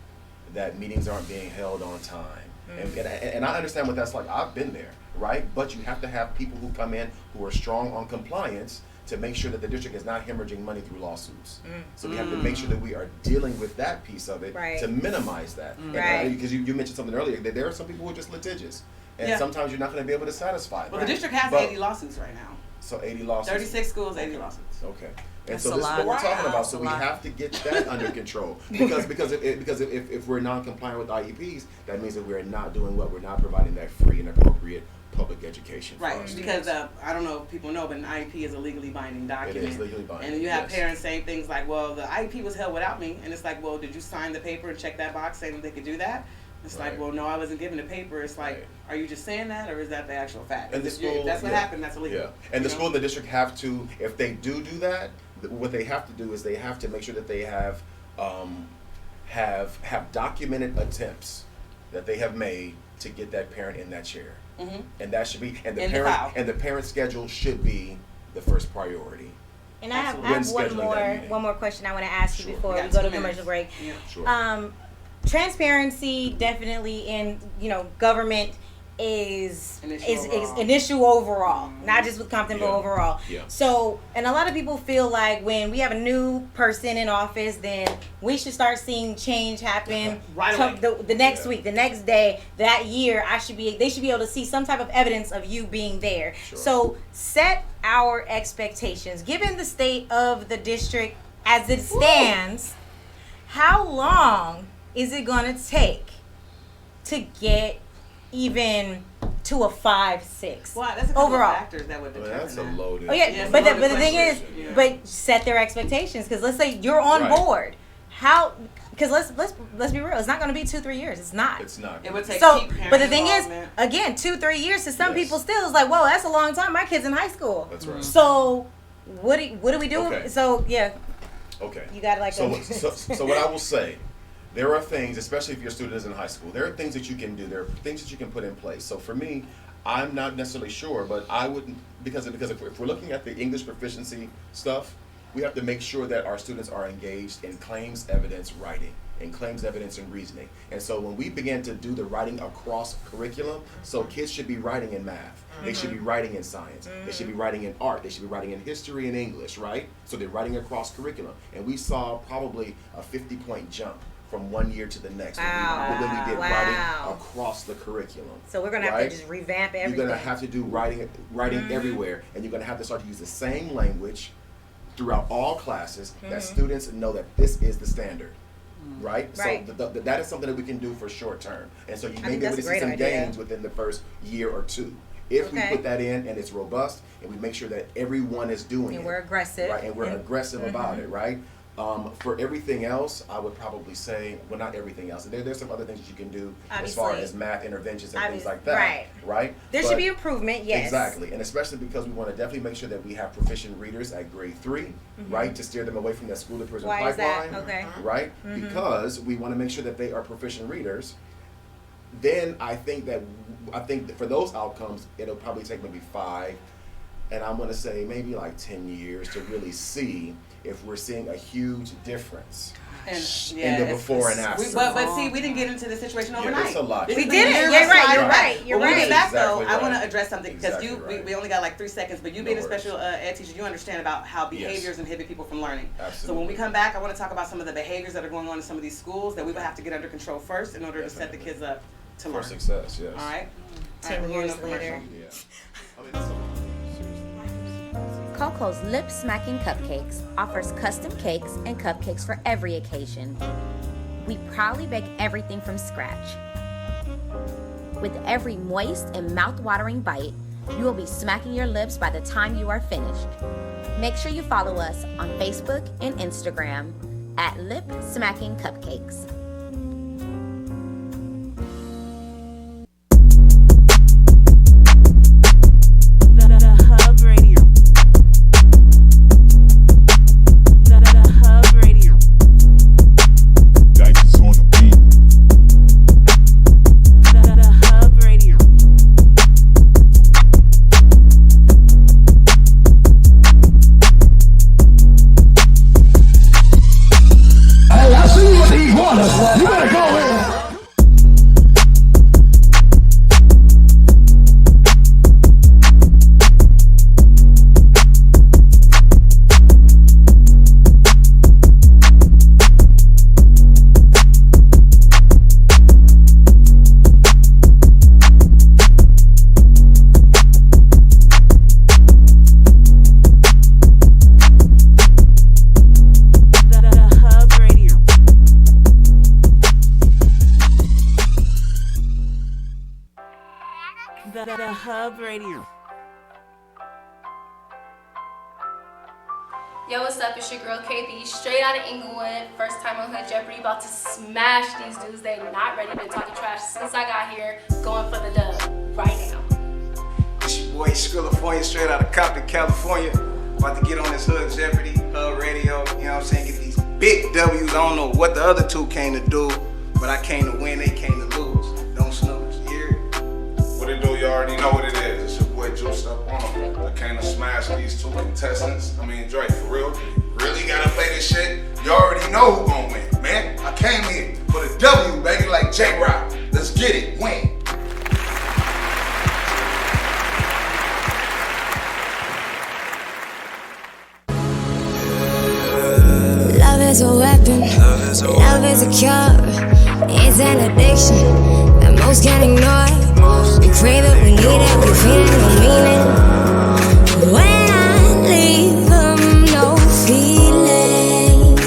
that meetings aren't being held on time. And I understand what that's like. I've been there, right? But you have to have people who come in who are strong on compliance to make sure that the district is not hemorrhaging money through lawsuits. So we have to make sure that we are dealing with that piece of it to minimize that. Because you mentioned something earlier, that there are some people who are just litigious. And sometimes you're not going to be able to satisfy them. Well, the district has 80 lawsuits right now. So 80 lawsuits. 36 schools, 80 lawsuits. Okay. And so this is what we're talking about. So we have to get that under control. Because if we're non-compliant with IEPs, that means that we're not doing what? We're not providing that free and appropriate public education. Right, because I don't know if people know, but an IEP is a legally binding document. It is legally binding. And you have parents saying things like, well, the IEP was held without me. And it's like, well, did you sign the paper and check that box saying that they could do that? It's like, well, no, I wasn't given the paper. It's like, are you just saying that, or is that the actual fact? And the school, if that's what happened, that's illegal. Yeah, and the school and the district have to, if they do that, what they have to do is they have to make sure that they have documented attempts that they have made to get that parent in that chair. Mhm. And that should be, and the In the parent file. and the parent schedule should be the first priority. And I have When one scheduling that meeting. more question I want to ask you before We we got go 2 to commercial minutes. break. Yeah. Sure. Transparency definitely in government is An issue is overall. an issue overall, not just with Compton, but Yeah. overall. Yeah. So, and a lot of people feel like when we have a new person in office, then we should start seeing change happen Right away. the next Yeah. week, the next day, that year. They should be able to see some type of evidence of you being there. Sure. So, set our expectations. Given the state of the district as it stands, how long is it going to take to get even to a 5-6 Well, that's a couple overall? of factors that would Well, determine that's a that. loaded. Oh yeah, Yeah, but it's a the thing loaded is, question. Yeah. but set their expectations, because let's say you're on Right. board. How? Because let's be real, it's not going to be 2-3 years. It's not. It's not. It would take So, key parent but the thing is, involvement. again, 2-3 years to some Yes. people still is like, whoa, that's a long time. My kid's in high school. That's right. So, what do we do? Okay. So yeah, Okay. you got like So, a. so what I will say, there are things, especially if your student is in high school, there are things that you can do. There are things that you can put in place. So for me, I'm not necessarily sure, but I wouldn't, because if we're looking at the English proficiency stuff, we have to make sure that our students are engaged in claims evidence writing and claims evidence and reasoning. And so when we begin to do the writing across curriculum, so kids should be writing in math, they should be writing in science, they should be writing in art, they should be writing in history and English, right? So they're writing across curriculum. And we saw probably a 50-point jump from one year to the next when we really did writing across the curriculum. So we're gonna have right? to just revamp everything. You're gonna have to do writing everywhere, and you're gonna have to start to use the same language throughout all classes that students know that this is the standard. Right? Right. So that is something that we can do for short term. And so you may think be able that's to a see some great idea. gains within the first year or two. If we Okay. put that in and it's robust and we make sure that everyone is doing it. And we're aggressive. Right, and we're aggressive about it, right? For everything else, I would probably say, well, not everything else. There's some other things that you can do as far Obviously. as math interventions and things Obviously, like that. right. Right? There But- should be improvement, yes. Exactly, and especially because we want to definitely make sure that we have proficient readers at grade 3, right, to steer them away from that school to prison Why is that? pipeline. Okay. Right? Because we want to make sure that they are proficient readers. Then I think that for those outcomes, it'll probably take maybe 5, and I'm going to say maybe like 10 years to really see if we're seeing a huge difference And, in the before and after. But see, we didn't get into the situation Yeah, overnight. it's a lot. This We has didn't. been years You're of right, sliding you're back. right, you're When we right. get back though, Exactly I want right. to address something because Exactly right. we only got like 3 seconds, but you No being a worries. special ed teacher, you understand about how Yes. behaviors inhibit people from learning. So when Absolutely. we come back, I want to talk about some of the behaviors that are going on in some of these schools that we would have to get under control first in order to set the kids up to For learn. success, yes. All right? 10 we're going years to commercial. later. Yeah. I mean, seriously. Coco's Lip Smacking Cupcakes offers custom cakes and cupcakes for every occasion. We proudly bake everything from scratch. With every moist and mouth-watering bite, you will be smacking your lips by the time you are finished. Make sure you follow us on Facebook and Instagram at Lip Smacking Cupcakes. The Hub Radio. The Hub Radio. Dice is on the beat. The Hub Radio. Hey, I see you with the iguanas. You better go in. The Hub Radio. The Hub Radio. Yo, what's up? It's your girl KP, straight out of Inglewood. First time on Hood Jeopardy, about to smash these dudes. They not ready. Been talking trash since I got here. Going for the dub right now. It's your boy Skrillafonia, straight out of Compton, California. About to get on this Hood Jeopardy, Hub Radio, you know what I'm saying? Get these big W's. I don't know what the other two came to do, but I came to win, they came to lose. contestants. I mean, Drake, for real, really gotta play this shit. You already know who gonna win, man. I came here for the W, baby, like J-Rock. Let's get it, win. Love is a weapon, love is a cure. It's an addiction that most can't ignore. We crave it, we need it, we feel it, no meaning. When I leave them, no feelings.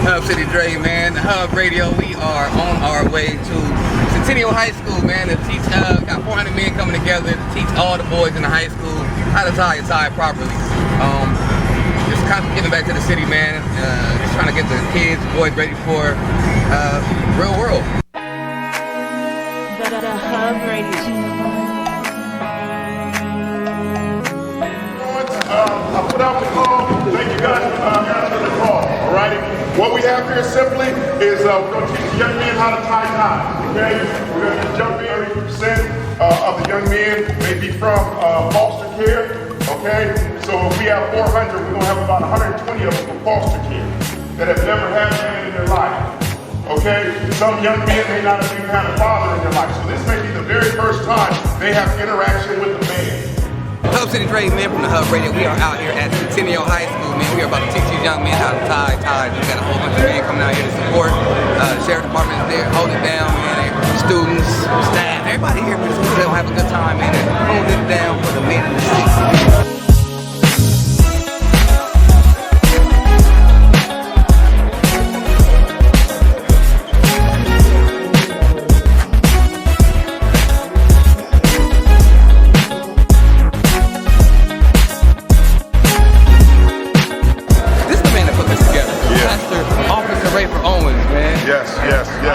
Hub City Dre, man, the Hub Radio, we are on our way to Centennial High School, man, to teach, got 400 men coming together to teach all the boys in the high school how to tie a tie properly. Just constantly giving back to the city, man, just trying to get the kids, boys ready for real world. The Hub Radio. I put out the call. Thank you guys for answering the call. All righty. What we have here simply is we're going to teach young men how to tie ties. Okay. We're going to jump in. 30% of the young men may be from foster care. Okay. So if we have 400, we're going to have about 120 of them from foster care that have never had a man in their life. Okay. Some young men may not have even had a father in their life. So this may be the very first time they have interaction with a man. Hub City Dre, man, from the Hub Radio. We are out here at Centennial High School, man. We are about to teach these young men how to tie ties. We got a whole bunch of men coming out here to support. The sheriff department is there, holding it down, man. Students, staff, everybody here, man. They'll have a good time, man. And holding it down for the men in the city.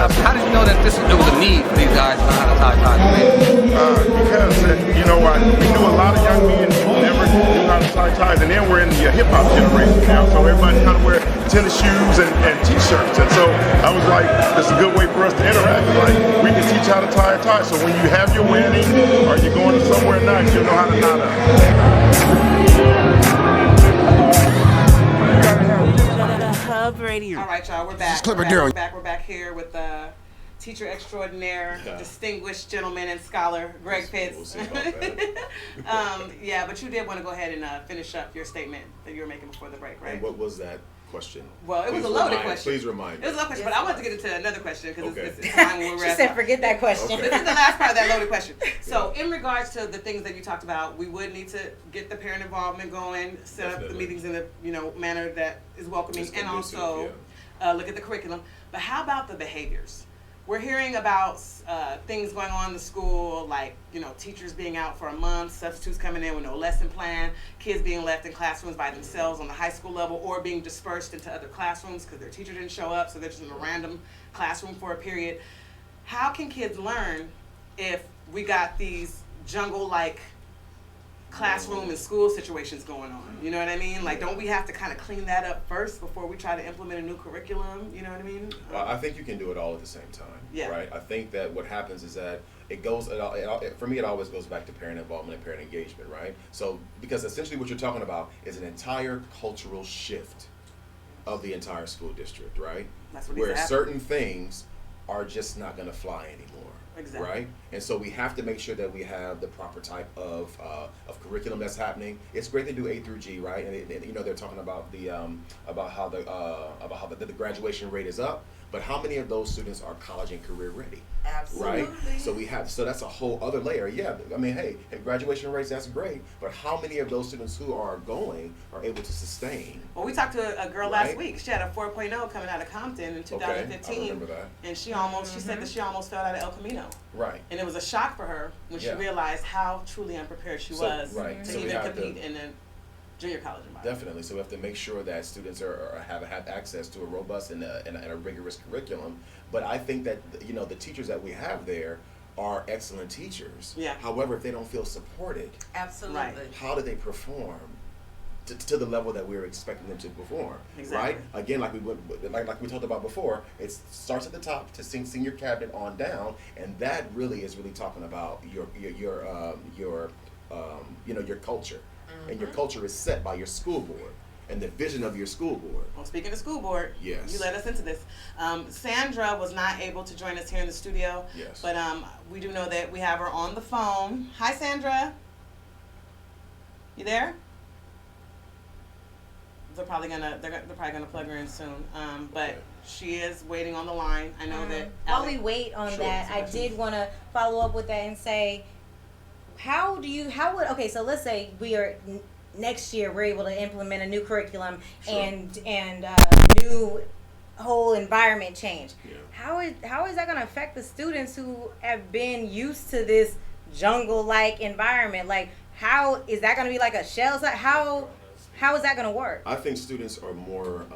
How did you know that there was a need for these guys to learn how to tie ties? Because, you know what, we knew a lot of young men who never knew how to tie ties, and then we're in the hip-hop generation now, so everybody kind of wear tennis shoes and t-shirts, and so I was like, this is a good way for us to interact. Like, we can teach how to tie a tie, so when you have your wedding, or you're going to somewhere nice, you'll know how to knot up. Hub Radio. All right, y'all, we're back. We're back here with the teacher extraordinaire, distinguished gentleman and scholar, Greg Pitts. Yeah, but you did want to go ahead and finish up your statement that you were making before the break, right? And what was that question? Well, it was a loaded question. Please remind me. It was a loaded question, but I wanted to get into another question because it's time when we're She said, forget that question. This is the last part of that loaded question. So, in regards to the things that you talked about, we would need to get the parent involvement going, set up the meetings in the manner that is welcoming, and also look at the curriculum. But how about the behaviors? We're hearing about things going on in the school, like, teachers being out for a month, substitutes coming in with no lesson plan, kids being left in classrooms by themselves on the high school level, or being dispersed into other classrooms because their teacher didn't show up, so they're just in a random classroom for a period. How can kids learn if we got these jungle-like classroom and school situations going on? You know what I mean? Like, don't we have to kind of clean that up first before we try to implement a new curriculum? You know what I mean? Well, I think you can do it all at the same time. Yeah. Right? I think that what happens is that for me, it always goes back to parent involvement and parent engagement, right? So, because essentially what you're talking about is an entire cultural shift of the entire school district, right? That's what where certain things are just not going to fly anymore. Exactly. Right? And so we have to make sure that we have the proper type of curriculum that's happening. It's great to do A through G, right? And they're talking about about how the graduation rate is up, but how many of those students are college and career ready? Absolutely. Right? So that's a whole other layer. Yeah, I mean, hey, graduation rates, that's great, but how many of those students who are going are able to sustain? Well, we talked to a girl last week. She had a 4.0 coming out of Compton in 2015. I remember that. And she said that she almost fell out of El Camino. Right. And it was a shock for her when she realized how truly unprepared she was to even compete in the junior college environment. Definitely. So we have to make sure that students have access to a robust and a rigorous curriculum. But I think that the teachers that we have there are excellent teachers. Yeah. However, if they don't feel supported, absolutely, how do they perform to the level that we're expecting them to perform. Exactly. Right? Again, like we talked about before, it starts at the top to senior cabinet on down, and that really is really talking about your culture, and your culture is set by your school board and the vision of your school board. Well, speaking of school board, yes, you led us into this. Sandra was not able to join us here in the studio. Yes. But we do know that we have her on the phone. Hi, Sandra. You there? They're probably gonna plug her in soon. But she is waiting on the line. I know that. While we wait on that, I did want to follow up with that and say, so let's say we are next year we're able to implement a new curriculum and new whole environment change. Yeah. How is that going to affect the students who have been used to this jungle-like environment? Like, how is that going to be like a shell site? How is that going to work? I think students are more,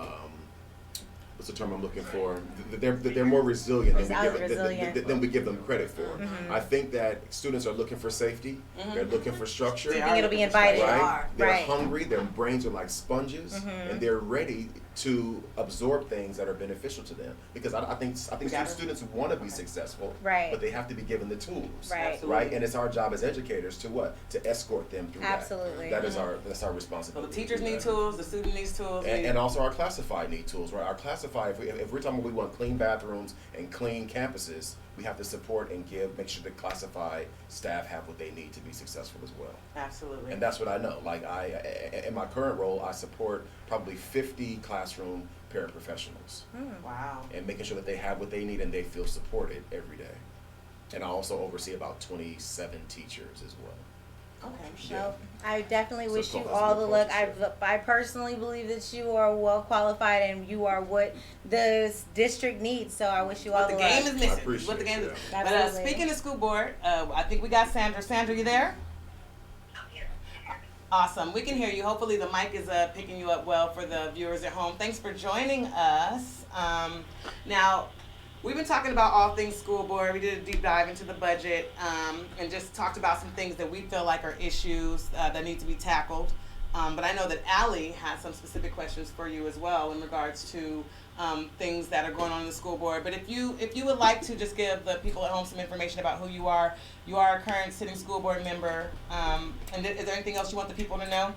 what's the term I'm looking for? They're more resilient than we give them credit for. Mm-hmm. I think that students are looking for safety. Mm-hmm. They're looking for structure. Being able to be invited. Right? They're Right. hungry. Their brains are like sponges, Mm-hmm. and they're ready to absorb things that are beneficial to them. Because I think students want to be successful, Right. but they have to be given the tools, Right. right? And it's our job as educators to what? To escort them through Absolutely. that. That's our responsibility. So the teachers need tools, the student needs tools, and also our classified need tools, right? Our classified, if we're talking about we want clean bathrooms and clean campuses, we have to support and make sure the classified staff have what they need to be successful as well. Absolutely. And that's what I know. Like in my current role, I support probably 50 classroom paraprofessionals. Wow. And making sure that they have what they need and they feel supported every day. And I also oversee about 27 teachers as well. Okay. Well, I definitely So wish you culture, all the luck. culture. I personally believe that you are well qualified and you are what the district needs. So I wish you all What the the luck. game is missing. What the game is. But Absolutely. speaking of school board, I think we got Sandra. Sandra, you there? Awesome. We can hear you. Hopefully the mic is picking you up well for the viewers at home. Thanks for joining us. Now, we've been talking about all things school board. We did a deep dive into the budget and just talked about some things that we feel like are issues that need to be tackled. But I know that Allie has some specific questions for you as well in regards to things that are going on in the school board. But if you would like to just give the people at home some information about who you are a current sitting school board member. And is there anything else you want the people to know?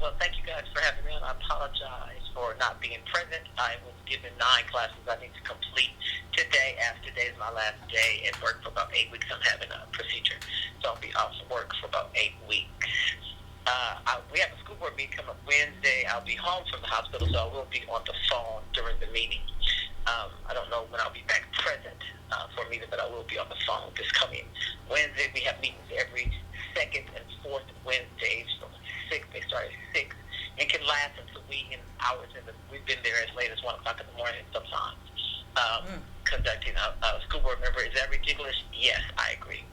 Well, thank you guys for having me on. I apologize for not being present. I was given 9 classes I need to complete today, as today is my last day at work for about 8 weeks. I'm having a procedure, so I'll be off work for about 8 weeks. We have a school board meeting coming up Wednesday. I'll be home from the hospital, so I will be on the phone during the meeting. I don't know when I'll be back present for a meeting, but I will be on the phone this coming Wednesday. We have meetings every second and fourth Wednesdays from 6. They start at 6 and can last until hours. We've been there as late as 1 o'clock in the morning sometimes. Conducting a school board member. Is that ridiculous? Yes, I agree.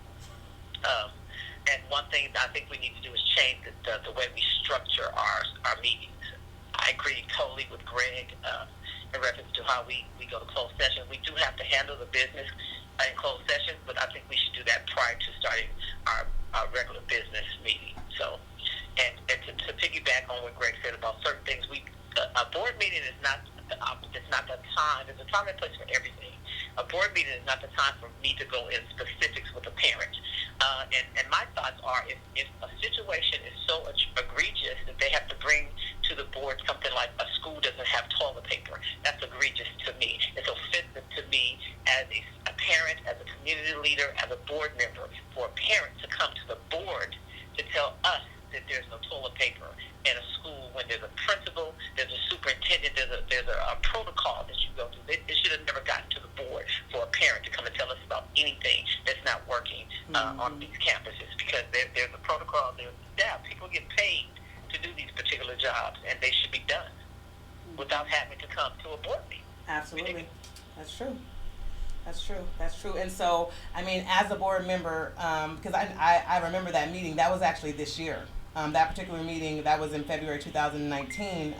And one thing I think we need to do is change the way we structure our meetings. I agree totally with Greg in reference to how we go to closed session. We do have to handle the business in closed session, but I think we should do that prior to starting our regular business meeting. So, and to piggyback on what Greg said about certain things, a board meeting is not the time. There's a time and place for everything. A board meeting is not the time for me to go in specifics with a parent. And my thoughts are, if a situation is so egregious that they have to bring to the board something like a school doesn't have toilet paper, that's egregious to me. It's offensive to me as a parent, as a community leader, as a board member, for a parent to come to the board to tell us that there's no toilet paper in a school when there's a principal, there's a superintendent, there's a protocol that you go through. It should have never gotten to the board for a parent to come and tell us about anything that's not working on these campuses, because there's a protocol, there's staff. People get paid to do these particular jobs, and they should be done without having to come to a board meeting. Absolutely. That's true. That's true. And so, I mean, as a board member, because I remember that meeting, that was actually this year. That particular meeting, that was in February 2019.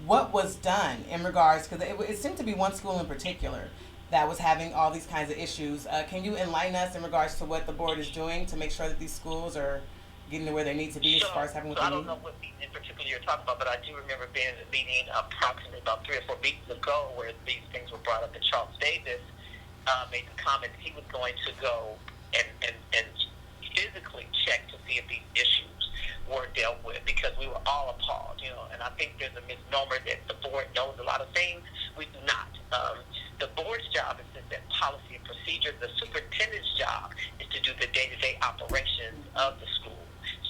What was done in regards, because it seemed to be one school in particular that was having all these kinds of issues. Can you enlighten us in regards to what the board is doing to make sure that these schools are getting to where they need to be as far as having what So I they don't need? know what meeting in particular you're talking about, but I do remember being in a meeting approximately about 3 or 4 meetings ago where these things were brought up, and Charles Davis made the comment he was going to go and physically check to see if these issues were dealt with, because we were all appalled, you know. And I think there's a misnomer that the board knows a lot of things. We do not. The board's job is to set policy and procedure. The superintendent's job is to do the day-to-day operations of the school.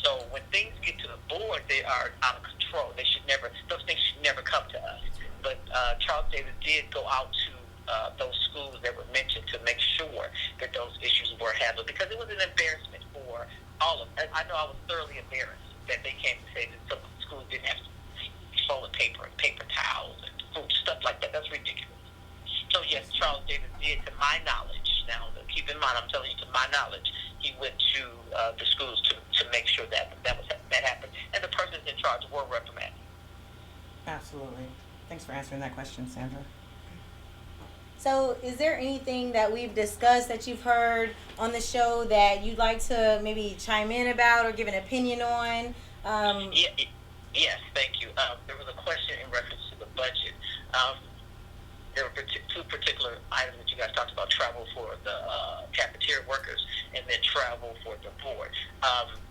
So when things get to the board, they are out of control. Those things should never come to us. But Charles Davis did go out to those schools that were mentioned to make sure that those issues were handled, because it was an embarrassment for all of us. I know I was thoroughly embarrassed that they came to say that some schools didn't have toilet paper and paper towels and food, stuff like that. That's ridiculous. So yes, Charles Davis did, to my knowledge, now keep in mind, I'm telling you, to my knowledge, he went to the schools to make sure that happened, and the persons in charge were reprimanded. Absolutely. Thanks for answering that question, Sandra. So, is there anything that we've discussed that you've heard on the show that you'd like to maybe chime in about or give an opinion on? Yes, thank you. There was a question in reference to the budget. There were two particular items that you guys talked about: travel for the cafeteria workers and then travel for the board.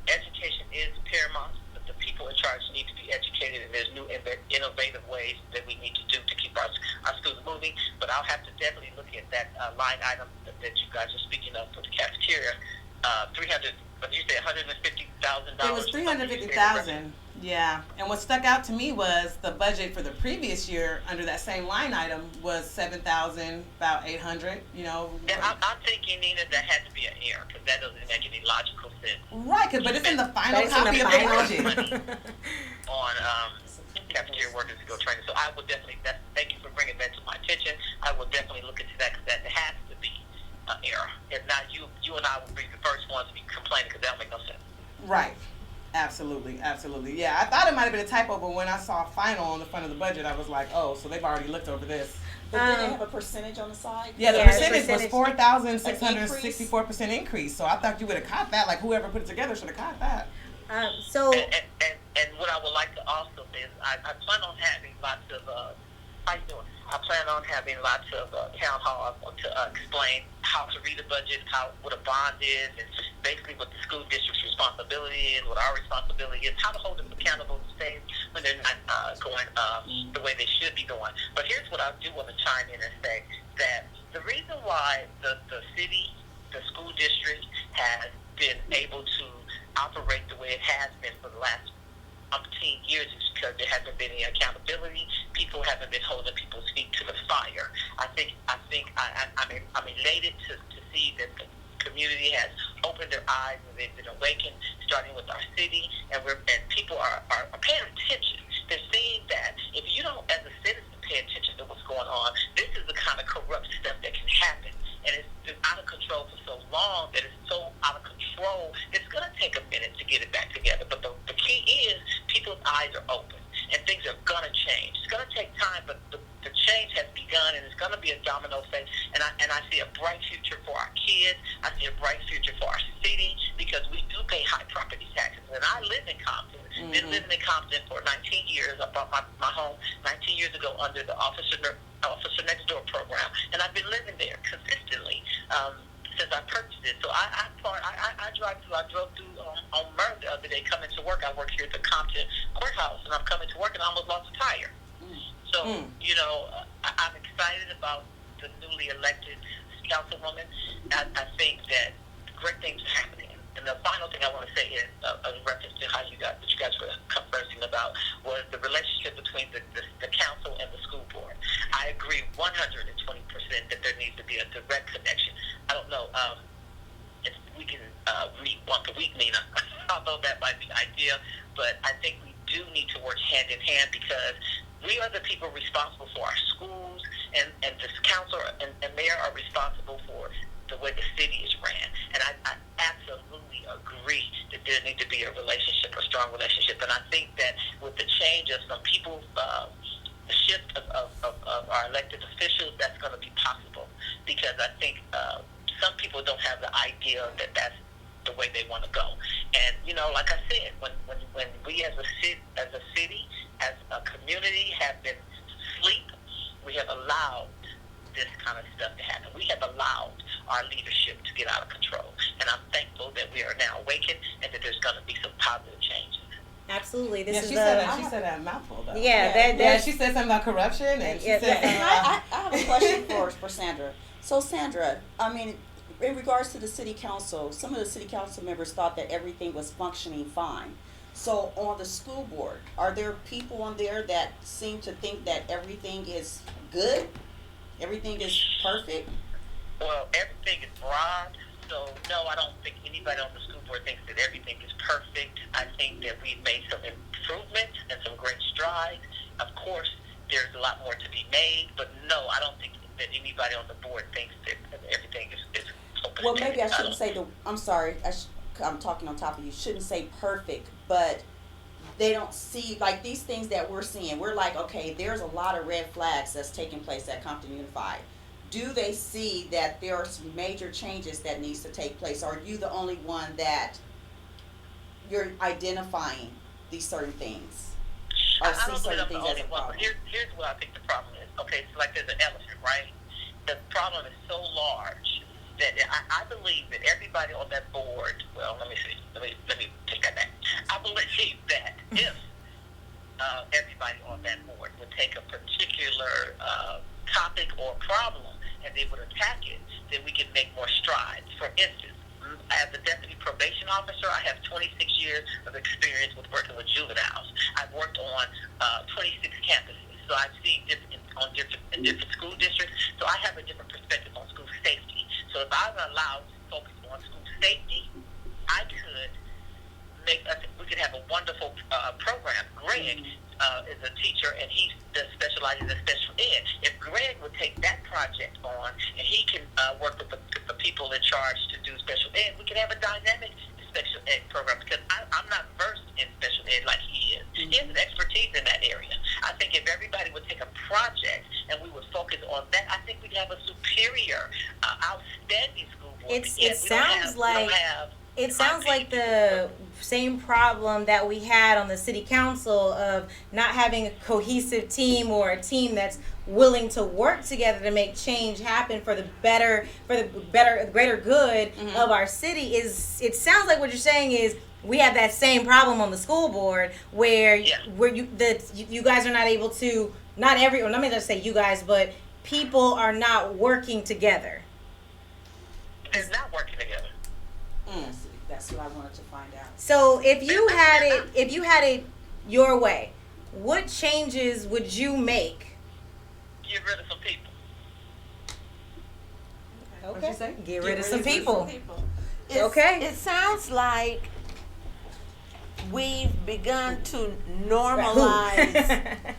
Education is paramount. The people in charge need to be educated, and there's new innovative ways that we need to do to keep our schools moving. But I'll have to definitely look at that line item that you guys are speaking of for the cafeteria. What did you say, $150,000? It was $350,000. Yeah. And what stuck out to me was the budget for the previous year under that same line item was $7,000, about $800. You know. And I'm thinking, Nina, that had to be an error, because that doesn't make any logical sense. Right, but it's in the final copy of the budget. On cafeteria workers to go training. So I would definitely, thank you for bringing that to my attention. I will definitely look into that, because that has to be an error. If not, you and I will be the first ones to be complaining, because that don't make no sense. Right. Absolutely. Yeah, I thought it might have been a typo, but when I saw final on the front of the budget, I was like, oh, so they've already looked over this. But did they have a percentage on the side? Yeah, the percentage was 4,664% increase. So I thought you would have caught that. Like, whoever put it together should have caught that. And what I would like to also say is I plan on having lots of how you doing? I plan on having lots of town halls to explain how to read a budget, what a bond is, and basically what the school district's responsibility is, what our responsibility is, how to hold them accountable to things when they're not going the way they should be going. But here's what I do want to chime in and say, that the reason why the city, the school district, has been able to operate the way it has been for the last umpteen years is because there hasn't been any accountability. People haven't been holding people's feet to the fire. I'm elated to see that the community has opened their eyes and they've been awakened, starting with our city, and people are paying attention. They're seeing that if you don't, as a citizen, pay attention to what's going on, this is the kind of corrupt stuff that can happen. And it's been out of control for so long that it's so out of control, it's going to take a minute to get it back together. But the key is people's eyes are open, and things are going to change. It's going to take time, but the change has begun, and it's going to be a domino effect. And I see a bright future for our kids. I see a bright future for our city, because we do pay high property taxes. And I live in Compton. Been living in Compton for 19 years. I bought my home 19 years ago under the Officer Next Door program, and I've been living there consistently since I purchased it. So I drive through. I drove through on Murr the other day coming to work. I work here at the Compton courthouse, and I'm coming to work, and I almost lost a tire. So you know, I'm excited about the newly elected councilwoman. I think that great things are happening. And the final thing I want to say is, in reference to what you guys were conversing about, was the relationship between the council and the school board. I agree 120% that there needs to be a direct connection. I don't know if we can meet once a week, Nina, although that might be ideal, but I think we do need to work hand in hand, because we are the people responsible for our schools, and this council and mayor are responsible for the way the city is ran. And I absolutely agree that there needs to be a relationship, a strong relationship. And I think that with the change of some people, the shift of our elected officials, that's going to be possible. Because I think some people don't have the idea that that's the way they want to go. And like I said, when we as a city, as a community have been asleep, we have allowed this kind of stuff to happen. We have allowed our leadership to get out of control. And I'm thankful that we are now awakened and that there's going to be some positive changes. Absolutely. This is she said that a mouthful, though. Yeah, she said something about corruption, and she said... I have a question for Sandra. So, Sandra, I mean, in regards to the city council, some of the city council members thought that everything was functioning fine. So, on the school board, are there people on there that seem to think that everything is good? Everything is perfect? Well, everything is broad. So, no, I don't think anybody on the school board thinks that everything is perfect. I think that we've made some improvements and some great strides. Of course, there's a lot more to be made, but no, I don't think that anybody on the board thinks that everything is open. Well, maybe I shouldn't say I'm sorry, I'm talking on top of you. Shouldn't say perfect, but they don't see, like, these things that we're seeing. We're like, okay, there's a lot of red flags that's taking place at Compton Unified. Do they see that there are some major changes that needs to take place? Or are you the only one that you're identifying these certain things? Or I see don't believe certain I'm the things as only a one. problem? Here's what I think the problem is. Okay, so like there's an elephant, right? The problem is so large that I believe that everybody on that board, well, let me see. Let me take that back. I believe that if everybody on that board would take a particular topic or problem and they would attack it, then we can make more strides. For instance, as a deputy probation officer, I have 26 years of experience with working with juveniles. I've worked on 26 campuses, so I've seen different school districts. So I have a different perspective on school safety. So if I was allowed to focus on school safety, I could we could have a wonderful program. Greg is a teacher, and he specializes in special ed. If Greg would take that project on, and he can work with the people in charge to do special ed, we could have a dynamic special ed program, because I'm not versed in special ed like he is. He has an expertise in that area. I think if everybody would take a project and we would focus on that, I think we'd have a superior, outstanding school board. It sounds like the same problem that we had on the city council of not having a cohesive team or a team that's willing to work together to make change happen for the greater good of our city. It sounds like what you're saying is we have that same problem on the school board where you guys are not able to, let me just say you guys, but people are not working together. They're not working together. That's what I wanted to find out. So if you had it your way, what changes would you make? Get rid of some people. Okay. What'd you say? Get rid of some people. It sounds like we've begun to normalize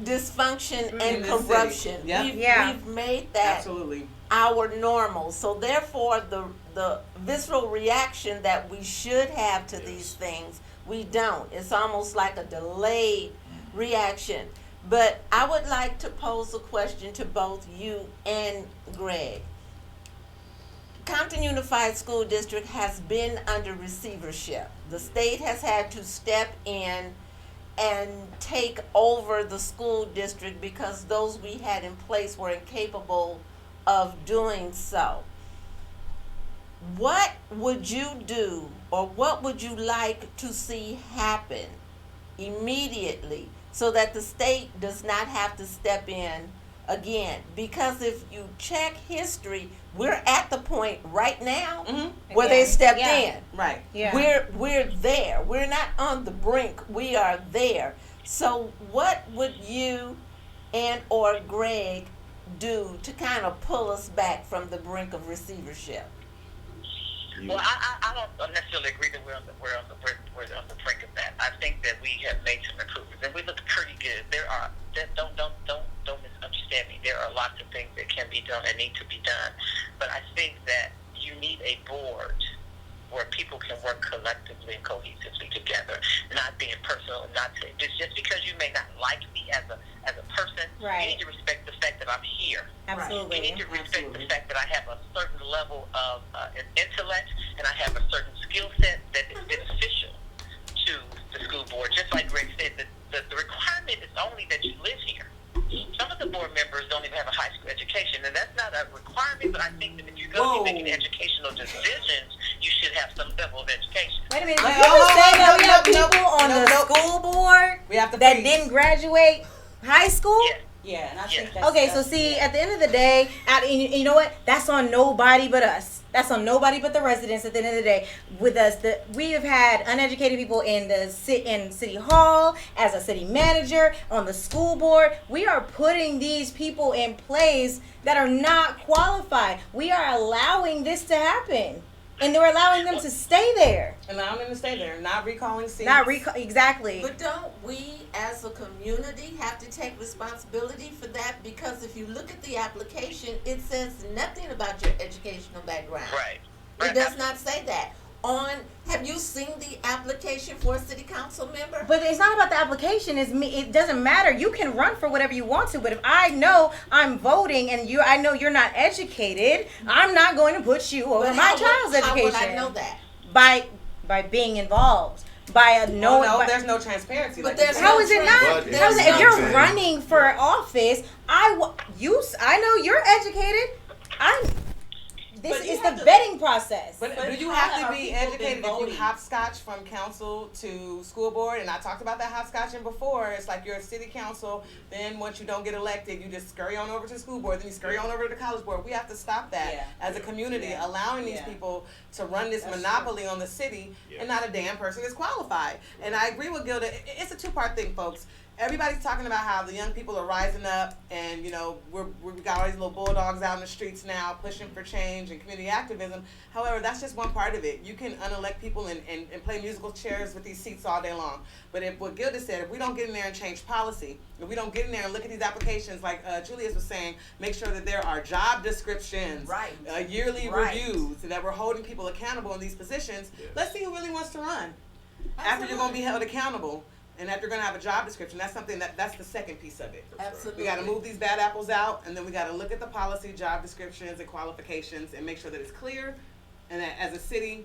dysfunction and corruption. We've made that absolutely our normal. So therefore, the visceral reaction that we should have to these things, we don't. It's almost like a delayed reaction. But I would like to pose a question to both you and Greg. Compton Unified School District has been under receivership. The state has had to step in and take over the school district because those we had in place were incapable of doing so. What would you do, or what would you like to see happen immediately so that the state does not have to step in again? Because if you check history, we're at the point right now where they stepped in. Right. Yeah. We're there. We're not on the brink. We are there. So what would you and or Greg do to kind of pull us back from the brink of receivership? Well, I don't necessarily agree that we're on the brink of that. I think that we have made some improvements, and we look pretty good. Don't misunderstand me. There are lots of things that can be done and need to be done, but I think that you need a board where people can work collectively and cohesively together, not being personal, and not saying it's just because you may not like me as a person. Right. You need to respect the fact that I'm here. Absolutely. You need to respect the fact that I have a certain level of intellect and I have a certain skill set that is beneficial to the school board. Just like Greg said, the requirement is only that you live here. Some of the board members don't even have a high school education, and that's not a requirement, but I think that if you're going to be making educational decisions, you should have some level of education. Wait a minute. Did you just say that we have people on the school board that didn't graduate high school? Yeah, and I think that's... Okay, so see, at the end of the day, you know what? That's on nobody but us. That's on nobody but the residents at the end of the day. With us, we have had uneducated people in City Hall, as a city manager, on the school board. We are putting these people in place that are not qualified. We are allowing this to happen. And they're allowing them to stay there. Allowing them to stay there, not recalling seats. Exactly. But don't we, as a community, have to take responsibility for that? Because if you look at the application, it says nothing about your educational background. Right. It does not say that. Have you seen the application for a city council member? But it's not about the application. It doesn't matter. You can run for whatever you want to. But if I know I'm voting and I know you're not educated, I'm not going to put you over my child's education. How would I know that? By being involved. There's no transparency. But how is it not? If you're running for office, I know you're educated. This is the vetting process. But do you have to be educated if you hopscotch from council to school board? And I talked about that hopscotching before. It's like you're a city council, then once you don't get elected, you just scurry on over to the school board, then you scurry on over to the college board. We have to stop that as a community, allowing these people to run this monopoly on the city, and not a damn person is qualified. And I agree with Gilda. It's a two-part thing, folks. Everybody's talking about how the young people are rising up, and we've got all these little bulldogs out in the streets now pushing for change and community activism. However, that's just one part of it. You can unelect people and play musical chairs with these seats all day long. But what Gilda said, if we don't get in there and change policy, if we don't get in there and look at these applications, like Julius was saying, make sure that there are job descriptions, yearly reviews, and that we're holding people accountable in these positions. Let's see who really wants to run. After you're going to be held accountable. And after you're going to have a job description, that's something that's the second piece of it. Absolutely. We got to move these bad apples out, and then we got to look at the policy, job descriptions, and qualifications, and make sure that it's clear, and that as a city,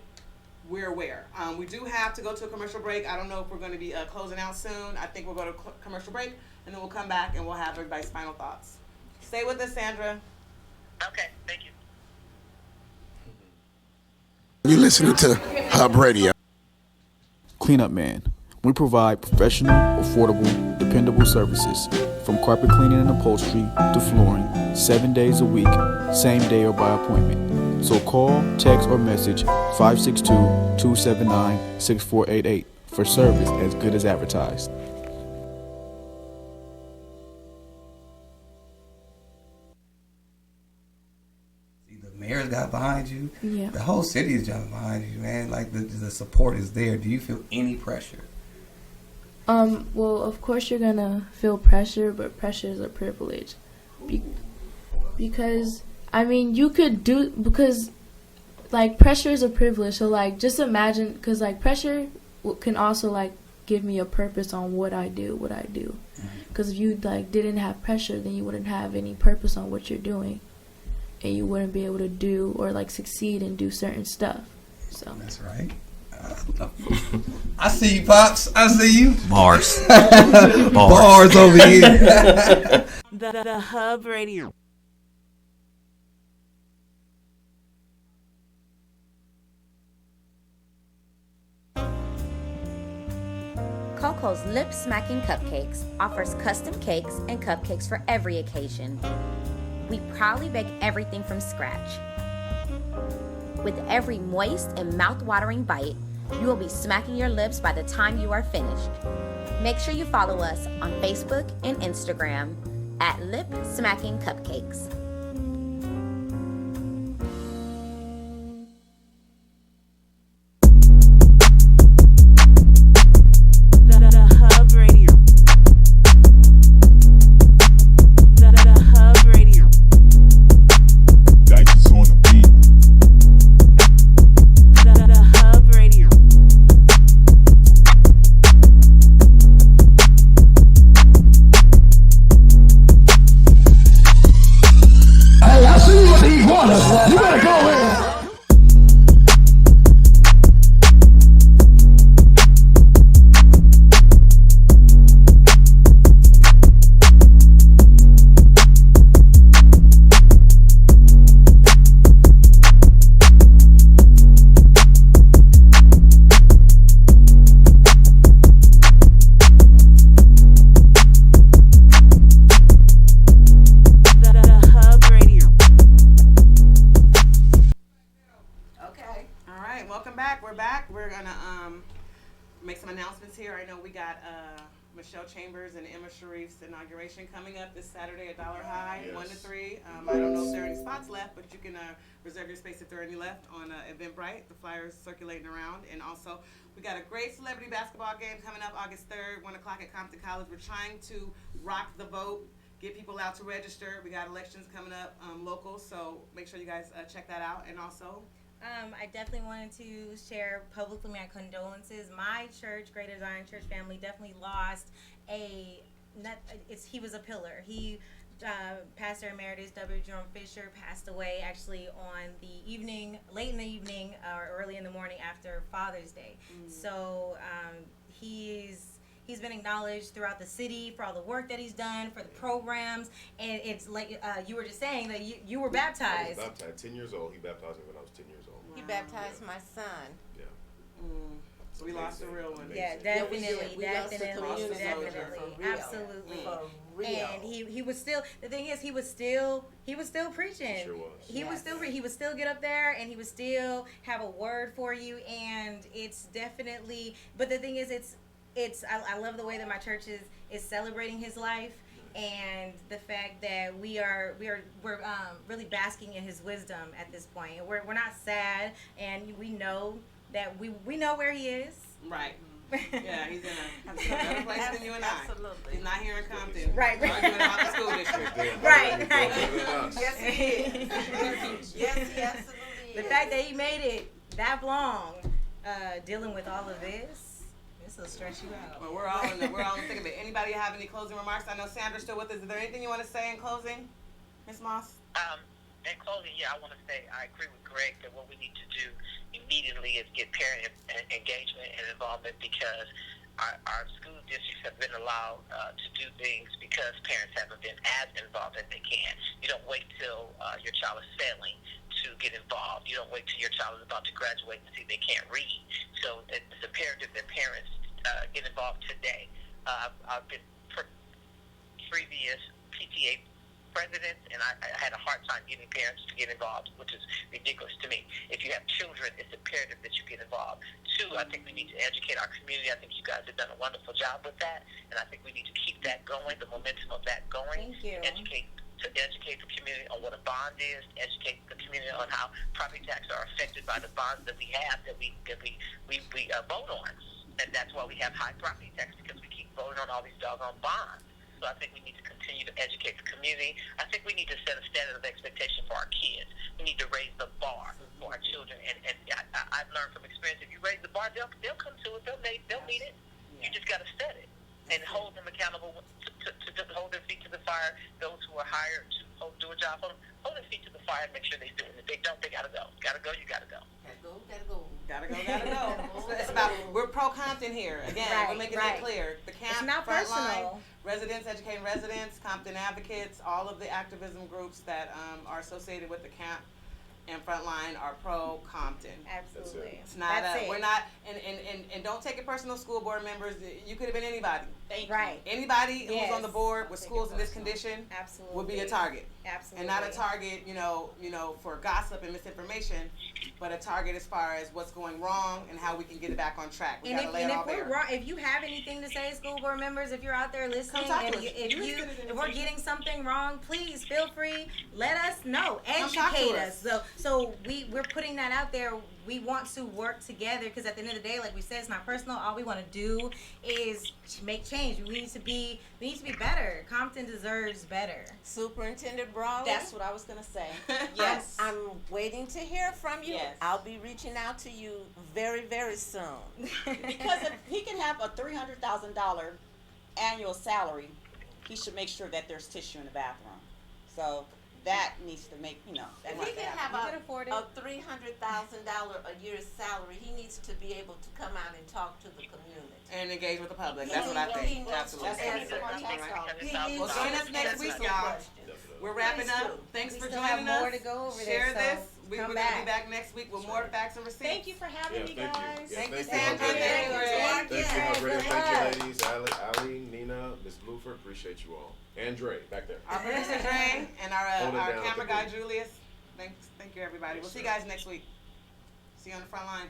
we're aware. We do have to go to a commercial break. I don't know if we're going to be closing out soon. I think we'll go to commercial break, and then we'll come back, and we'll have everybody's final thoughts. Stay with us, Sandra. Okay, thank you. You're listening to Hub Radio. Cleanup Man. We provide professional, affordable, dependable services, from carpet cleaning and upholstery to flooring, 7 days a week, same day or by appointment. So call, text, or message 562-279-6488 for service as good as advertised. The mayor's got behind you. Yeah. The whole city is jumping behind you, man. Like the support is there. Do you feel any pressure? Well, of course you're gonna feel pressure, but pressure is a privilege. Because, pressure is a privilege. So, just imagine, because, pressure can also, give me a purpose on what I do. Because if you, didn't have pressure, then you wouldn't have any purpose on what you're doing. And you wouldn't be able to do or, succeed and do certain stuff. So that's right. I see you, Pops. I see you. Bars. Bars over here. The Hub Radio. Coco's Lip Smacking Cupcakes offers custom cakes and cupcakes for every occasion. We proudly bake everything from scratch. With every moist and mouth-watering bite, you will be smacking your lips by the time you are finished. Make sure you follow us on Facebook and Instagram at Lip Smacking Cupcakes. Dice is on the beat. back. We're gonna make some announcements here. I know we got Michelle Chambers and Emma Sharif's inauguration coming up this Saturday at Dollar High, Yes. 1 to 3. I don't know if there are any spots left, but you can reserve your space if there are any left on Eventbrite. The flyers circulating around. And also, we got a great celebrity basketball game coming up August 3rd, 1 o'clock at Compton College. We're trying to rock the vote, get people out to register. We got elections coming up local, so make sure you guys check that out. And also, I definitely wanted to share publicly my condolences. My church, Greater Zion Church family, definitely lost he was a pillar. Pastor Emeritus W. Jerome Fisher passed away actually on the evening, late in the evening or early in the morning after Father's Day. So he's been acknowledged throughout the city for all the work that he's done, for the programs, and it's like you were just saying that you were baptized. I was baptized 10 years old. He baptized me when I was 10 years old. He baptized my son. Yeah. So we lost a real one. Yeah, definitely, definitely, absolutely. For real. And he was still. The thing is, he was still preaching. Sure was. He would still get up there and he would still have a word for you. And it's definitely. But the thing is, I love the way that my church is celebrating his life. And the fact that we're really basking in his wisdom at this point. We're not sad, and we know that we know where he is. Right. Yeah, he's in a better place than you and I. Absolutely. He's not here in Compton. Right. Arguing about the school district. Right. Yes, he is. Yes, he absolutely is. The fact that he made it that long, dealing with all of this will stress you out. Well, we're all in the thick of it. Anybody have any closing remarks? I know Sandra's still with us. Is there anything you want to say in closing, Ms. Moss? In closing, I want to say I agree with Greg that what we need to do immediately is get parent engagement and involvement, because our school districts have been allowed to do things because parents haven't been as involved as they can. You don't wait till your child is failing to get involved. You don't wait till your child is about to graduate and see they can't read. So it's imperative that parents get involved today. I've been previous PTA presidents, and I had a hard time getting parents to get involved, which is ridiculous to me. If you have children, it's imperative that you get involved. 2, I think we need to educate our community. I think you guys have done a wonderful job with that, and I think we need to keep that going, the momentum of that going. Thank you. Educate the community on what a bond is, educate the community on how property taxes are affected by the bonds that we have, that we vote on. And that's why we have high property tax, because we keep voting on all these doggone bonds. So I think we need to continue to educate the community. I think we need to set a standard of expectation for our kids. We need to raise the bar for our children. And I've learned from experience, if you raise the bar, they'll come to it. They'll meet it. You just got to set it and hold them accountable to hold their feet to the fire. Those who are hired to do a job, hold their feet to the fire and make sure they do it. If they don't, they got to go. Got to go, you got to go. Gotta go. It's about, we're pro Compton here. Again, we're making it clear. The camp, it's not Frontline, residents, educating residents, Compton advocates, all of the activism groups that are associated with the camp and Frontline are pro Compton. Absolutely. It's not we're not, and don't take it personal, school board members. You could have been anybody. Right. Anybody who's on the board with schools in this condition would be a target. Absolutely. And not a target, for gossip and misinformation, but a target as far as what's going wrong and how we can get it back on track. We gotta lay it all bare. If you have anything to say, school board members, if you're out there listening, and if we're getting something wrong, please feel free. Let us know. Educate us. So we're putting that out there. We want to work together, because at the end of the day, like we said, it's not personal. All we want to do is make change. We need to be better. Compton deserves better. Superintendent Brawley. That's what I was gonna say. Yes. I'm waiting to hear from you. Yes. I'll be reaching out to you very, very soon. Because if he can have a $300,000 annual salary, he should make sure that there's tissue in the bathroom. So that needs to make, If he can have a $300,000 a year salary, he needs to be able to come out and talk to the community. And engage with the public. That's what I think. Absolutely. Well, join us next week, y'all. We're wrapping up. Thanks for joining us. More to go over Share there, this. We're going to be back next week with more facts and receipts. Thank you for having me, guys. Thank you, Sandra. Sandra. Thank you, ladies. Ali, Nina, Miss Bluford, appreciate you all. And Dre, back there. Our producer, Dre, and our camera guy, Julius. Thank you, everybody. We'll see you guys next week. See you on the front line.